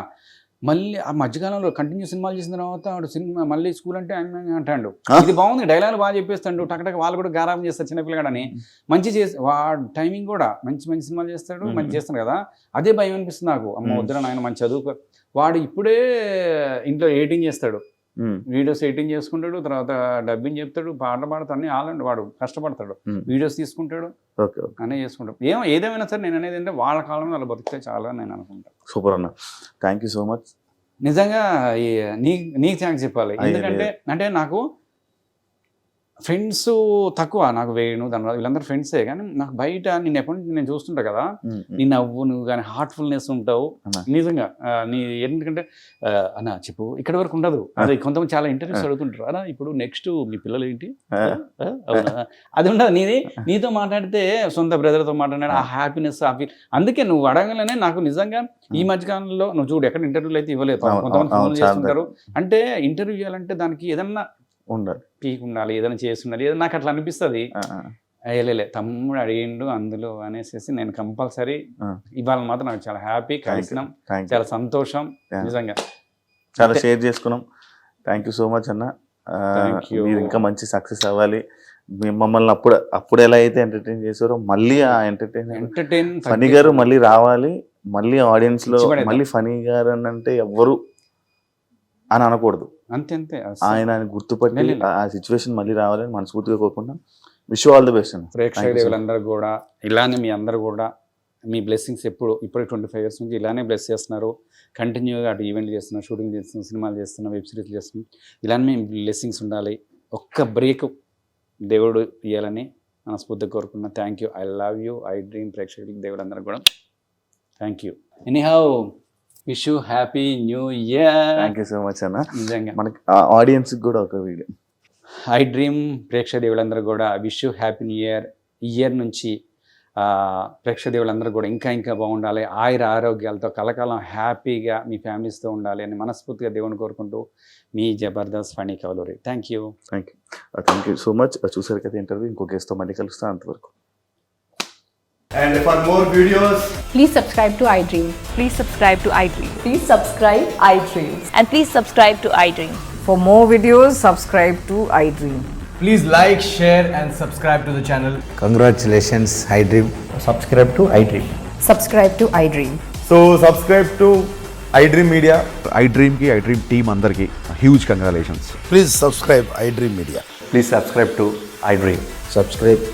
మళ్ళీ ఆ మధ్యకాలంలో కంటిన్యూ సినిమాలు చేసిన తర్వాత వాడు సినిమా మళ్ళీ స్కూల్ అంటే అంటాడు, ఇది బాగుంది డైలాగ్ బాగా చెప్పేస్తాడు, టక్ వాళ్ళు కూడా గారాబం చేస్తారు చిన్నపిల్లగాడని. మంచి చేసి వాడు టైమింగ్ కూడా మంచి మంచి సినిమాలు చేస్తాడు, మంచి చేస్తాడు కదా. అదే భయం అనిపిస్తుంది నాకు, అమ్మ వద్దురా నాయన మంచి చదువుకో. వాడు ఇప్పుడే ఇంట్లో ఎడిటింగ్ చేస్తాడు, వీడియోస్ ఎడిటింగ్ చేసుకుంటాడు, తర్వాత డబ్బింగ్ చెప్తాడు, పాటలు పాడతాడు, అన్ని ఆల్రెడీ వాడు కష్టపడతాడు, వీడియోస్ తీసుకుంటాడు, అనే చేసుకుంటాడు. ఏదేమైనా సరే నేను అనేది అంటే వాళ్ళ కాలంలో వాళ్ళు బతికితే చాలా నేను అనుకుంటాను. సూపర్ అన్న, థ్యాంక్ యూ సో మచ్. నిజంగా నీకు థ్యాంక్స్ చెప్పాలి. ఎందుకంటే అంటే నాకు ఫ్రెండ్స్ తక్కువ, నాకు వేణు దాని వీళ్ళందరూ ఫ్రెండ్సే, కానీ నాకు బయట నేను ఎప్పటి నుంచి నేను చూస్తుంటా కదా, నీ నవ్వు నువ్వు కానీ హార్ట్ఫుల్నెస్ ఉంటావు నిజంగా. నీ ఎందుకంటే అన్న చెప్పు ఇక్కడ వరకు ఉండదు. అదే కొంతమంది చాలా ఇంటర్వ్యూస్ అడుగుతుంటారు, అలా ఇప్పుడు నెక్స్ట్ మీ పిల్లలు ఏంటి అది ఉండదు. నీతో మాట్లాడితే సొంత బ్రదర్తో మాట్లాడినాడు ఆ హ్యాపీనెస్ ఆ ఫీల్. అందుకే నువ్వు అడగగానే నాకు నిజంగా ఈ మధ్యకాలంలో నువ్వు చూడు ఎక్కడ ఇంటర్వ్యూలు అయితే ఇవ్వలేదు, కొంతమంది ఫోన్ చేస్తుంటారు. అంటే ఇంటర్వ్యూ చేయాలంటే దానికి ఏదన్నా ఉండాలి, పీక్ ఉండాలి, ఏదైనా చేసి ఉండాలి, ఏదైనా నాకు అట్లా అనిపిస్తుంది. వెళ్ళలే తమ్ముడు అడిగిండు అందులో అనేసి నేను కంపల్సరీ ఇవాళ మాత్రం నాకు చాలా హ్యాపీ, కలిసినాం, చాలా సంతోషం, నిజంగా చాలా షేర్ చేసుకున్నాం. థ్యాంక్ యూ సో మచ్ అన్న. మీరు ఇంకా మంచి సక్సెస్ అవ్వాలి. మమ్మల్ని అప్పుడు ఎలా అయితే ఎంటర్టైన్ చేసారో మళ్ళీ ఆ ఎంటర్టైన్ ఫనీ గారు మళ్ళీ రావాలి, మళ్ళీ ఆడియన్స్ లో మళ్ళీ ఫనీ గారు అని అంటే ఎవ్వరు అని అనకూడదు, అంతే ఆయన గుర్తుపట్టి ఆ సిచ్యువేషన్ మళ్ళీ రావాలని మనస్ఫూర్తిగా కోరుకుంటాం. Wish you all the best. ప్రేక్షక దేవులందరూ కూడా ఇలానే మీ అందరూ కూడా మీ బ్లెస్సింగ్స్ ఇప్పుడు 25 years నుంచి ఇలానే బ్లెస్ చేస్తున్నారు. కంటిన్యూగా అటు ఈవెంట్లు చేస్తున్నారు, షూటింగ్ చేస్తున్నారు, సినిమాలు చేస్తున్నారు, వెబ్ సిరీస్ చేస్తున్నాం. ఇలానే మీ బ్లెస్సింగ్స్ ఉండాలి. ఒక్క బ్రేక్ దేవుడు ఇవ్వాలని మనస్ఫూర్తిగా కోరుకున్నా. Thank you, I love you, I dream. ప్రేక్షకులకి దేవులందరూ కూడా thank you. Anyhow wish you happy new year. Thank you so much అన్న. నిజంగా మనకి ఆడియన్స్ కూడా ఒక వీడియో. ఐ డ్రీమ్ ప్రేక్షక దేవులందరూ కూడా wish you happy new year. Year నుంచి ప్రేక్షక దేవులందరూ కూడా ఇంకా బాగుండాలి, ఆయుర ఆరోగ్యాలతో కలకాలం హ్యాపీగా మీ ఫ్యామిలీస్తో ఉండాలి అని మనస్ఫూర్తిగా దేవుని కోరుకుంటూ మీ Jabardasth Phani Kavaluri. Thank you so much. చూసారు కదా ఇంటర్వ్యూ, ఇంకో గెస్ట్తో మళ్ళీ కలుస్తాను. అంతవరకు. And for more videos, please subscribe to iDream. Please subscribe to iDream. Please subscribe iDream. And please subscribe to iDream. For more videos, subscribe to iDream. please like, share and subscribe to the channel. Congratulations, iDream. Subscribe to iDream. Subscribe to iDream. So subscribe to iDream Media. iDream ki iDream team andarki huge congratulations. Please subscribe iDream Media. Please subscribe to iDream. Subscribe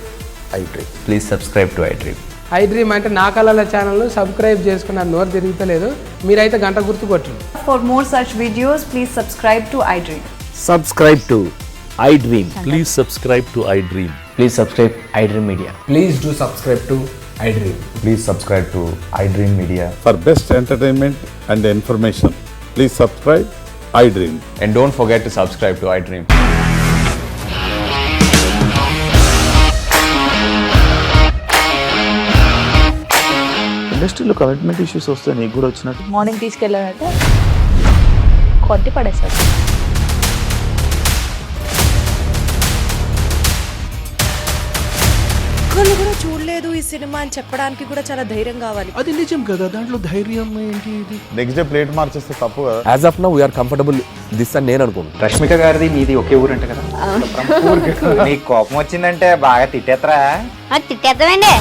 iDream. Please subscribe to iDream. iDream అంటే నా కళల channel subscribe చేసుకున్న నోరు తిరుగుతలేదు, మీరైతే గంట గుర్తు కొట్టండి. For more such videos, please subscribe to iDream. Subscribe to iDream. Please subscribe to iDream. Please subscribe iDream Media. Please do subscribe to iDream. Please subscribe to iDream Media. For best entertainment and information, please subscribe iDream. And don't forget to subscribe to iDream. ఇండస్ట్రీలో commitment issues వస్తే నీకు కూడా వచ్చినట్టు morning తీసుకెళ్ళాడంటే కొట్టి పడేశాడు. ఒక్కళ్ళు కూడా చూడలేదు ఈ సినిమా అని చెప్పడానికి కూడా చాలా ధైర్యం కావాలి. అది నిజం కదా, దాంట్లో ధైర్యం ఏంటి ఇది? నెక్స్ట్ డే ప్లేట్ మార్చేస్తే తప్పు కదా. As of now we are comfortable this అని నేను అనుకుంటున్నాను. రష్మిక గారిది మీది ఒకే ఊరు అంట కదా. నీకు కోపం వచ్చిందంటే బాగా తిట్టేత్తరా? తిట్టేద్దామండి.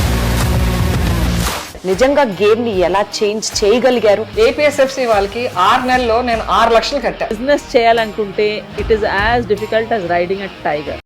నిజంగా గేమ్ ని ఎలా చేంజ్ చేయగలిగారు? ఏపీఎస్ఎఫ్సి వాళ్ళకి 6 నెలల్లో నేను 6 లక్షలు కట్టా. బిజినెస్ చేయాలనుకుంటే it is as difficult as riding a tiger.